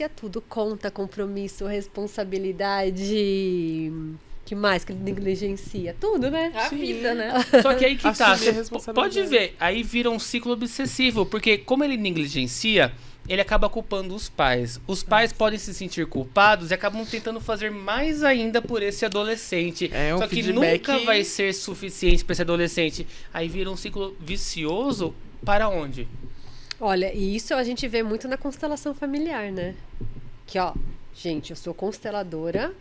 tudo, conta, compromisso, responsabilidade. Que mais que ele negligencia? Tudo, né? A vida, né? Só que aí que tá, Assumir a você responsabilidade. pode ver, aí vira um ciclo obsessivo, porque como ele negligencia, ele acaba culpando os pais. Os pais podem se sentir culpados e acabam tentando fazer mais ainda por esse adolescente. É um Só que feedback- nunca vai ser suficiente para esse adolescente. Aí vira um ciclo vicioso para onde? Olha, e isso a gente vê muito na constelação familiar, né? Que, ó, gente, eu sou consteladora,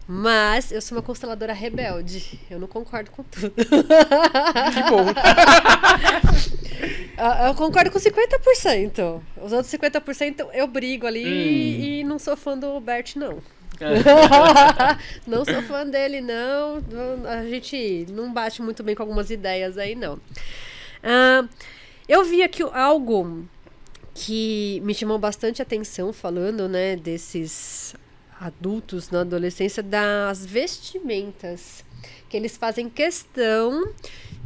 mas eu sou uma consteladora rebelde. Eu não concordo com tudo. Que bom. Eu concordo com 50%. Os outros 50% eu brigo ali e não sou fã do Bert, não. Não sou fã dele, não. A gente não bate muito bem com algumas ideias aí, não. Eu vi aqui algo que me chamou bastante atenção, falando, né, desses adultos na adolescência, das vestimentas. Que eles fazem questão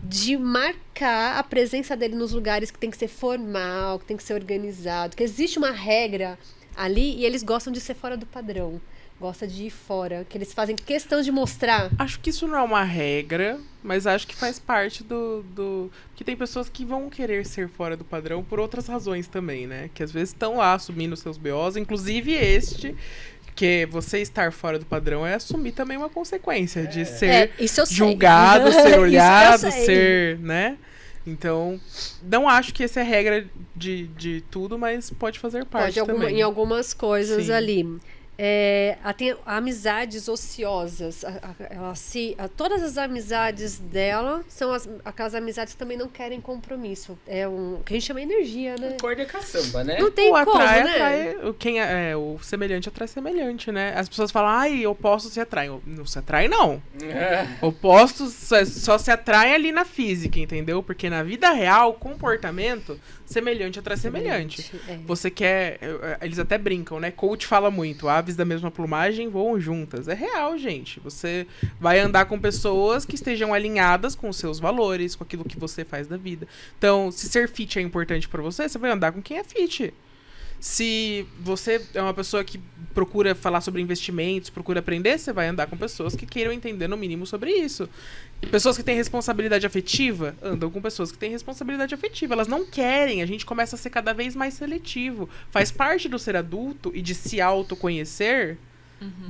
de marcar a presença dele nos lugares que tem que ser formal, que tem que ser organizado, que existe uma regra ali e eles gostam de ser fora do padrão. Gosta de ir fora, que eles fazem questão de mostrar. Acho que isso não é uma regra, mas acho que faz parte do... Porque tem pessoas que vão querer ser fora do padrão por outras razões também, né? Que às vezes estão lá assumindo seus BOs, inclusive que você estar fora do padrão é assumir também uma consequência de ser isso eu sei. julgado, ser Isso eu olhado, sei. ser, né? Então, não acho que essa é a regra de tudo, mas pode fazer parte também. Em algumas coisas Sim. ali. Tem amizades ociosas. Todas as amizades dela são aquelas amizades que também não querem compromisso. É que a gente chama energia, né? Corda caçamba, né? Não tem O como, atrai, né? o semelhante atrai semelhante, né? As pessoas falam, ai, opostos se atraem. Não se atrai, não. Opostos só se atraem ali na física, entendeu? Porque na vida real, comportamento, semelhante atrai semelhante. Você quer... Eles até brincam, né? Coach fala muito, aves da mesma plumagem voam juntas. É real, gente. Você vai andar com pessoas que estejam alinhadas com os seus valores, com aquilo que você faz da vida. Então, se ser fit é importante pra você, você vai andar com quem é fit. Se você é uma pessoa que procura falar sobre investimentos, procura aprender, você vai andar com pessoas que queiram entender no mínimo sobre isso. Pessoas que têm responsabilidade afetiva, andam com pessoas que têm responsabilidade afetiva. Elas não querem, a gente começa a ser cada vez mais seletivo. Faz parte do ser adulto e de se autoconhecer,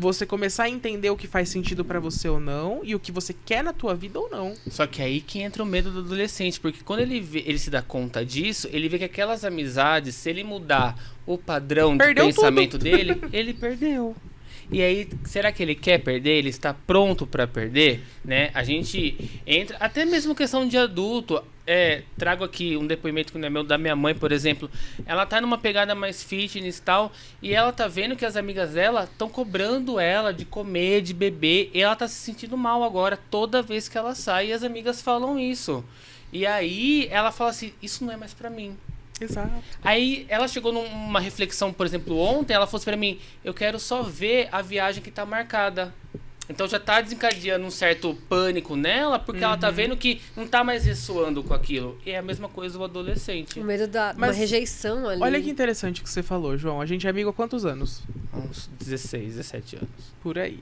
você começar a entender o que faz sentido pra você ou não, e o que você quer na tua vida ou não. Só que aí que entra o medo do adolescente, porque quando ele se dá conta disso, ele vê que aquelas amizades, se ele mudar o padrão Perdeu de pensamento dele, ele perdeu. E aí, será que ele quer perder? Ele está pronto para perder? Né? A gente entra, até mesmo questão de adulto. Trago aqui um depoimento que não é meu, da minha mãe, por exemplo. Ela tá numa pegada mais fitness e tal, e ela tá vendo que as amigas dela estão cobrando ela de comer, de beber, e ela tá se sentindo mal agora toda vez que ela sai, e as amigas falam isso. E aí ela fala assim, isso não é mais pra mim. Exato. Aí ela chegou numa reflexão, por exemplo, ontem, ela falou assim pra mim, eu quero só ver a viagem que tá marcada. Então já tá desencadeando um certo pânico nela, porque ela tá vendo que não tá mais ressoando com aquilo. E é a mesma coisa do adolescente. O medo da uma Mas rejeição ali. Olha que interessante o que você falou, João. A gente é amigo há quantos anos? Uns 16, 17 anos. Por aí.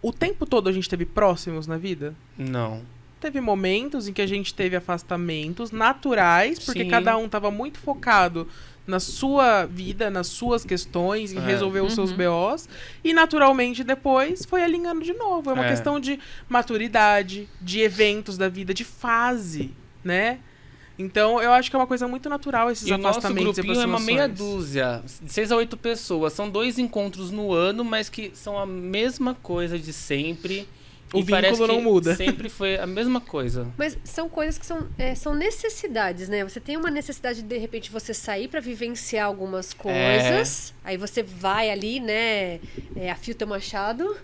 O tempo todo a gente teve próximos na vida? Não. Teve momentos em que a gente teve afastamentos naturais, porque Sim. cada um tava muito focado na sua vida, nas suas questões, em resolver os seus BOs, e naturalmente depois foi alinhando de novo. É uma questão de maturidade, de eventos da vida, de fase, né? Então, eu acho que é uma coisa muito natural esses E o nosso afastamentos e grupinho é uma aproximações. meia dúzia, de 6 a 8 pessoas. São 2 encontros no ano, mas que são a mesma coisa de sempre. O E parece vínculo não que muda. Sempre foi a mesma coisa. Mas são coisas que são necessidades, né? Você tem uma necessidade de repente, você sair pra vivenciar algumas coisas. Aí você vai ali, né? Afia o teu machado.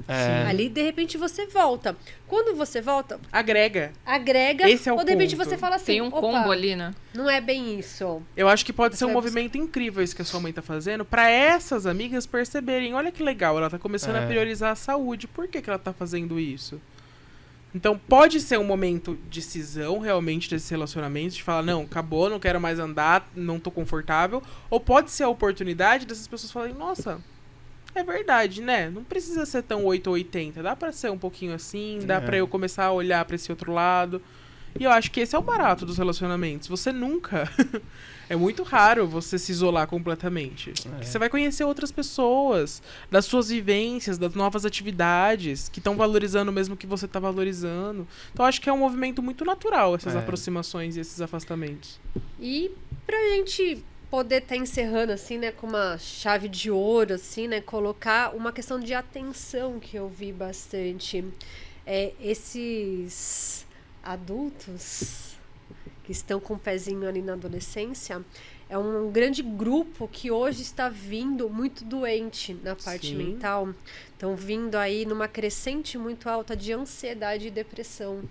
Ali, de repente, você volta. Quando você volta, Agrega. agrega. Esse é o ou de repente ponto. você fala assim, Tem um opa, combo ali, né? não é bem isso. Eu acho que pode ser um vai movimento incrível isso que a sua mãe tá fazendo pra essas amigas perceberem, olha que legal, ela tá começando a priorizar a saúde. Por que ela tá fazendo isso? Então pode ser um momento de cisão realmente desses relacionamentos, de falar, não, acabou, não quero mais andar, não tô confortável. Ou pode ser a oportunidade dessas pessoas falarem, nossa, é verdade, né? Não precisa ser tão 8 ou 80, dá pra ser um pouquinho assim, dá pra eu começar a olhar pra esse outro lado. E eu acho que esse é o barato dos relacionamentos. Você nunca... É muito raro você se isolar completamente. Porque você vai conhecer outras pessoas, das suas vivências, das novas atividades, que estão valorizando o mesmo que você está valorizando. Então, acho que é um movimento muito natural, essas aproximações e esses afastamentos. E pra gente poder estar encerrando, assim, né, com uma chave de ouro, assim, né, colocar uma questão de atenção que eu vi bastante. Esses adultos que estão com o pezinho ali na adolescência, é um grande grupo que hoje está vindo muito doente na parte mental. Estão vindo aí numa crescente muito alta de ansiedade e depressão.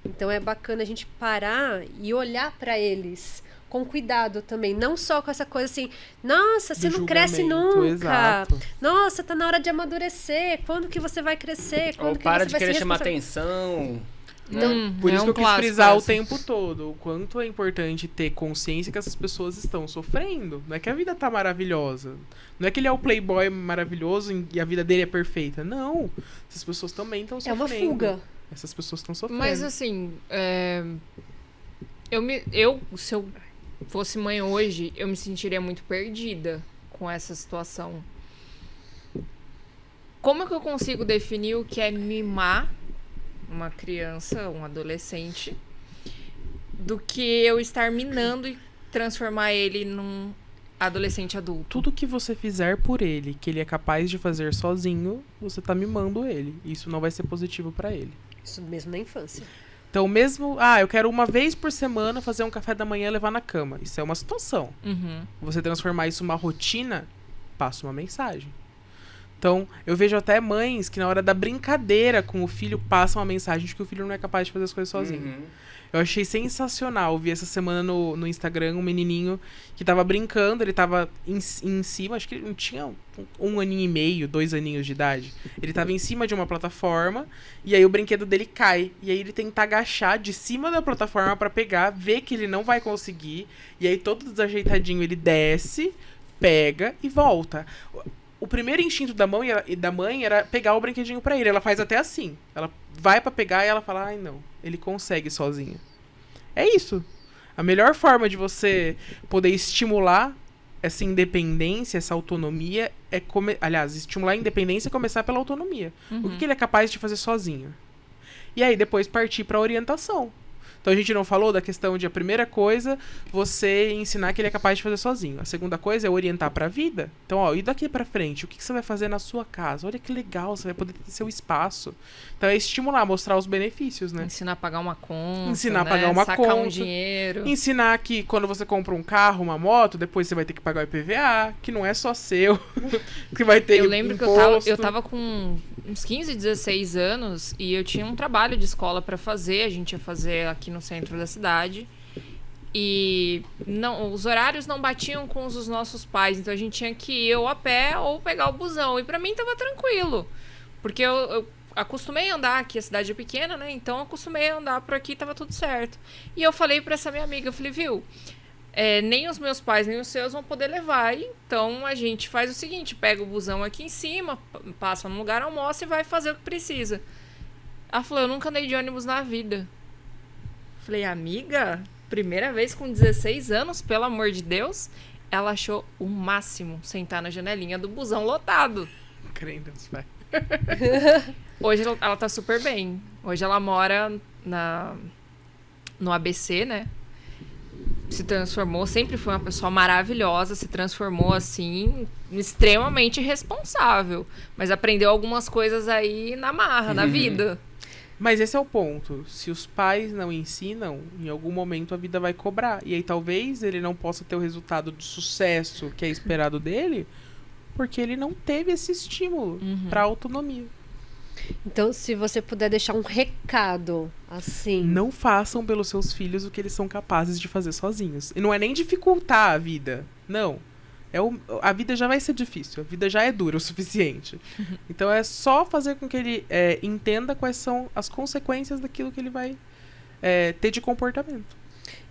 Então é bacana a gente parar e olhar para eles com cuidado também, não só com essa coisa assim, nossa, você não cresce nunca, exato. Nossa, tá na hora de amadurecer, quando que você vai crescer, quando Ou que para você de vai querer se chamar responsa- atenção. Por isso que eu quis clássico frisar o essa. tempo todo o quanto é importante ter consciência que essas pessoas estão sofrendo. Não é que a vida tá maravilhosa. Não é que ele é o playboy maravilhoso e a vida dele é perfeita. Não. Essas pessoas também estão É sofrendo. uma fuga. Essas pessoas estão sofrendo. Mas assim, se eu fosse mãe hoje, eu me sentiria muito perdida com essa situação. Como é que eu consigo definir o que é mimar uma criança, um adolescente, do que eu estar minando e transformar ele num adolescente adulto? Tudo que você fizer por ele, que ele é capaz de fazer sozinho, você tá mimando ele. Isso não vai ser positivo pra ele. Isso mesmo na infância. Então, mesmo... eu quero uma vez por semana fazer um café da manhã e levar na cama. Isso é uma situação. Você transformar isso numa rotina, passa uma mensagem. Então, eu vejo até mães que na hora da brincadeira com o filho passam uma mensagem de que o filho não é capaz de fazer as coisas sozinho. Eu achei sensacional. Vi essa semana no Instagram um menininho que tava brincando, ele tava em cima, acho que ele não tinha 1 aninho e meio, 2 aninhos de idade. Ele tava em cima de uma plataforma e aí o brinquedo dele cai. E aí ele tenta agachar de cima da plataforma pra pegar, vê que ele não vai conseguir. E aí todo desajeitadinho ele desce, pega e volta. O primeiro instinto da mãe era pegar o brinquedinho pra ele. Ela faz até assim. Ela vai pra pegar e ela fala, ai não, ele consegue sozinho. É isso. A melhor forma de você poder estimular essa independência, essa autonomia, estimular a independência é começar pela autonomia. O que ele é capaz de fazer sozinho. E aí depois partir pra orientação. Então a gente não falou da questão de a primeira coisa, você ensinar que ele é capaz de fazer sozinho. A segunda coisa é orientar pra vida. Então, e daqui pra frente? O que você vai fazer na sua casa? Olha que legal, você vai poder ter seu espaço. Então é estimular, mostrar os benefícios, né? Ensinar a pagar uma conta, Ensinar a pagar uma sacar conta. um dinheiro. Ensinar que quando você compra um carro, uma moto, depois você vai ter que pagar o IPVA, que não é só seu, que vai ter Eu lembro imposto. que eu tava com uns 15, 16 anos e eu tinha um trabalho de escola pra fazer. A gente ia fazer aqui no centro da cidade. E os horários não batiam com os dos nossos pais. Então a gente tinha que ir ou a pé ou pegar o busão. E pra mim tava tranquilo. Porque eu acostumei a andar aqui, a cidade é pequena, né? Então eu acostumei a andar por aqui, tava tudo certo. E eu falei pra essa minha amiga, eu falei, viu... nem os meus pais nem os seus vão poder levar. Então a gente faz o seguinte: pega o busão aqui em cima, passa num lugar, almoça e vai fazer o que precisa. Ela falou, eu nunca andei de ônibus na vida. Falei, amiga, primeira vez com 16 anos, pelo amor de Deus. Ela achou o máximo sentar na janelinha do busão lotado. Crendo, vai. Hoje ela tá super bem. Hoje ela mora no ABC, né? Se transformou, sempre foi uma pessoa maravilhosa, se transformou assim, extremamente responsável, mas aprendeu algumas coisas aí na marra, na vida. Mas esse é o ponto. Se os pais não ensinam, em algum momento a vida vai cobrar. E aí talvez ele não possa ter o resultado de sucesso que é esperado dele, porque ele não teve esse estímulo pra autonomia. Então, se você puder deixar um recado, assim... Não façam pelos seus filhos o que eles são capazes de fazer sozinhos. E não é nem dificultar a vida. Não. A vida já vai ser difícil. A vida já é dura o suficiente. Então é só fazer com que ele entenda quais são as consequências daquilo que ele vai ter de comportamento.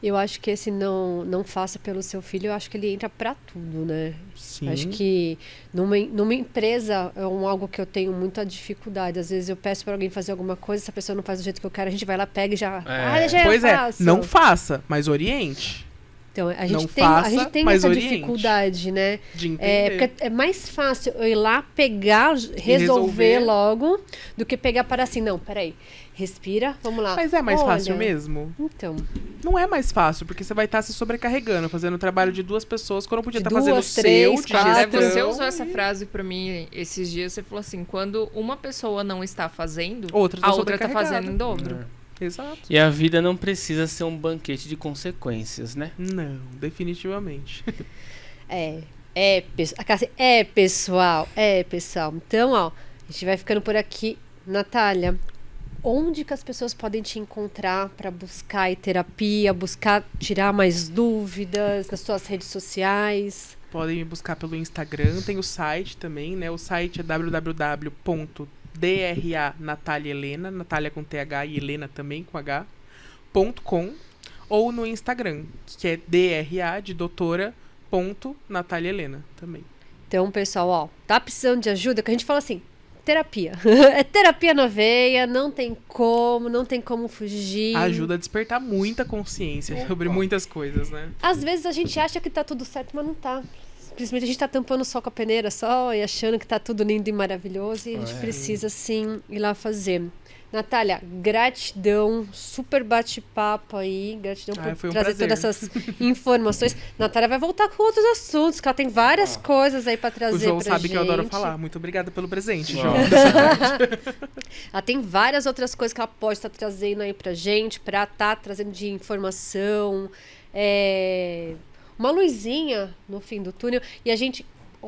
Eu acho que esse não faça pelo seu filho, eu acho que ele entra pra tudo, né? Sim. Acho que numa empresa é algo que eu tenho muita dificuldade. Às vezes eu peço pra alguém fazer alguma coisa, se a pessoa não faz do jeito que eu quero, a gente vai lá, pega e já... já Pois faço. não faça, mas oriente. Então, a gente Não tem faça, mas essa oriente. dificuldade, né? De entender. Porque é mais fácil eu ir lá, pegar, resolver logo, do que pegar para assim, não, peraí, respira, vamos lá. Mas é mais fácil Olha, mesmo? Então, Não é mais fácil, porque você vai estar se sobrecarregando, fazendo o trabalho de 2 pessoas, quando podia De estar fazendo o 2, seu, 3, de 4. Até você gestão, usou essa e frase pra mim esses dias. Você falou assim: quando uma pessoa não está fazendo, Outra tá a outra tá sobrecarregada. fazendo em dobro. Exato. E a vida não precisa ser um banquete de consequências, né? Não, definitivamente. pessoal. Então, ó, a gente vai ficando por aqui. Natália, onde que as pessoas podem te encontrar para buscar aí terapia, buscar tirar mais dúvidas nas suas redes sociais? Podem me buscar pelo Instagram, tem o site também, né? O site é www.dranataliahelena, Natália com TH e Helena também com H.com, ou no Instagram, que é DRA de doutora Natália Helena também. Então, pessoal, ó, tá precisando de ajuda? Que a gente fala assim, terapia. É terapia na veia, não tem como fugir. Ajuda a despertar muita consciência sobre muitas coisas, né? Às vezes a gente acha que tá tudo certo, mas não tá. Simplesmente a gente tá tampando só com a peneira só e achando que tá tudo lindo e maravilhoso e a gente precisa sim ir lá fazer. Natália, gratidão, super bate-papo aí, gratidão por foi um trazer prazer. todas essas informações. Natália vai voltar com outros assuntos, que ela tem várias coisas aí pra trazer O João pra sabe gente. que eu adoro falar. Muito obrigada pelo presente, João. Ela tem várias outras coisas que ela pode estar trazendo aí pra gente, pra estar trazendo de informação, uma luzinha no fim do túnel. E a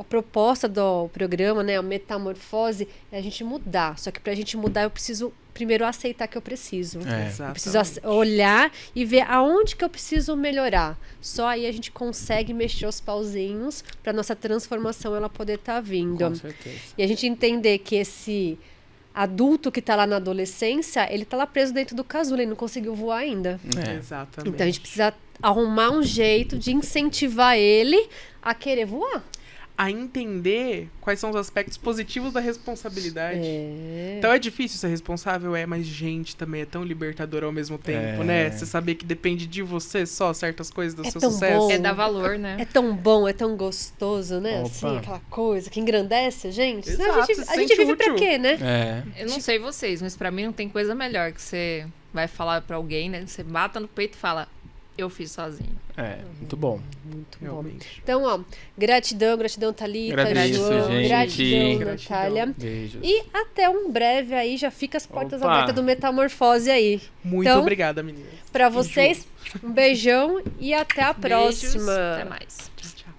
proposta do programa, né, a metamorfose, é a gente mudar. Só que pra gente mudar, eu preciso primeiro aceitar que eu preciso. Eu preciso olhar e ver aonde que eu preciso melhorar. Só aí a gente consegue mexer os pauzinhos pra nossa transformação ela poder estar vindo. Com certeza. E a gente entender que esse adulto que tá lá na adolescência, ele tá lá preso dentro do casulo, ele não conseguiu voar ainda. Exatamente. Então a gente precisa arrumar um jeito de incentivar ele a querer voar. A entender quais são os aspectos positivos da responsabilidade. Então é difícil ser responsável, mas gente, também é tão libertador ao mesmo tempo, né? Você saber que depende de você só certas coisas do seu tão sucesso. bom. É dar valor, né? É tão bom, é tão gostoso, né? Opa. Assim, aquela coisa que engrandece a gente. Exato, a se gente sente vive pra útil. quê, né? Eu não sei vocês, mas pra mim não tem coisa melhor que você vai falar pra alguém, né? Você bata no peito e fala: eu fiz sozinho. Muito bom. Muito bom. Realmente. Então, ó, gratidão, Thalita, Agradeço, João, gente. gratidão, Gratidão. Natália. Beijos. E até um breve aí, já fica as portas Opa. abertas do Metamorfose aí. Muito Então, obrigada, meninas. Pra vocês, um beijão e até a Beijos, próxima. até mais. Tchau, tchau.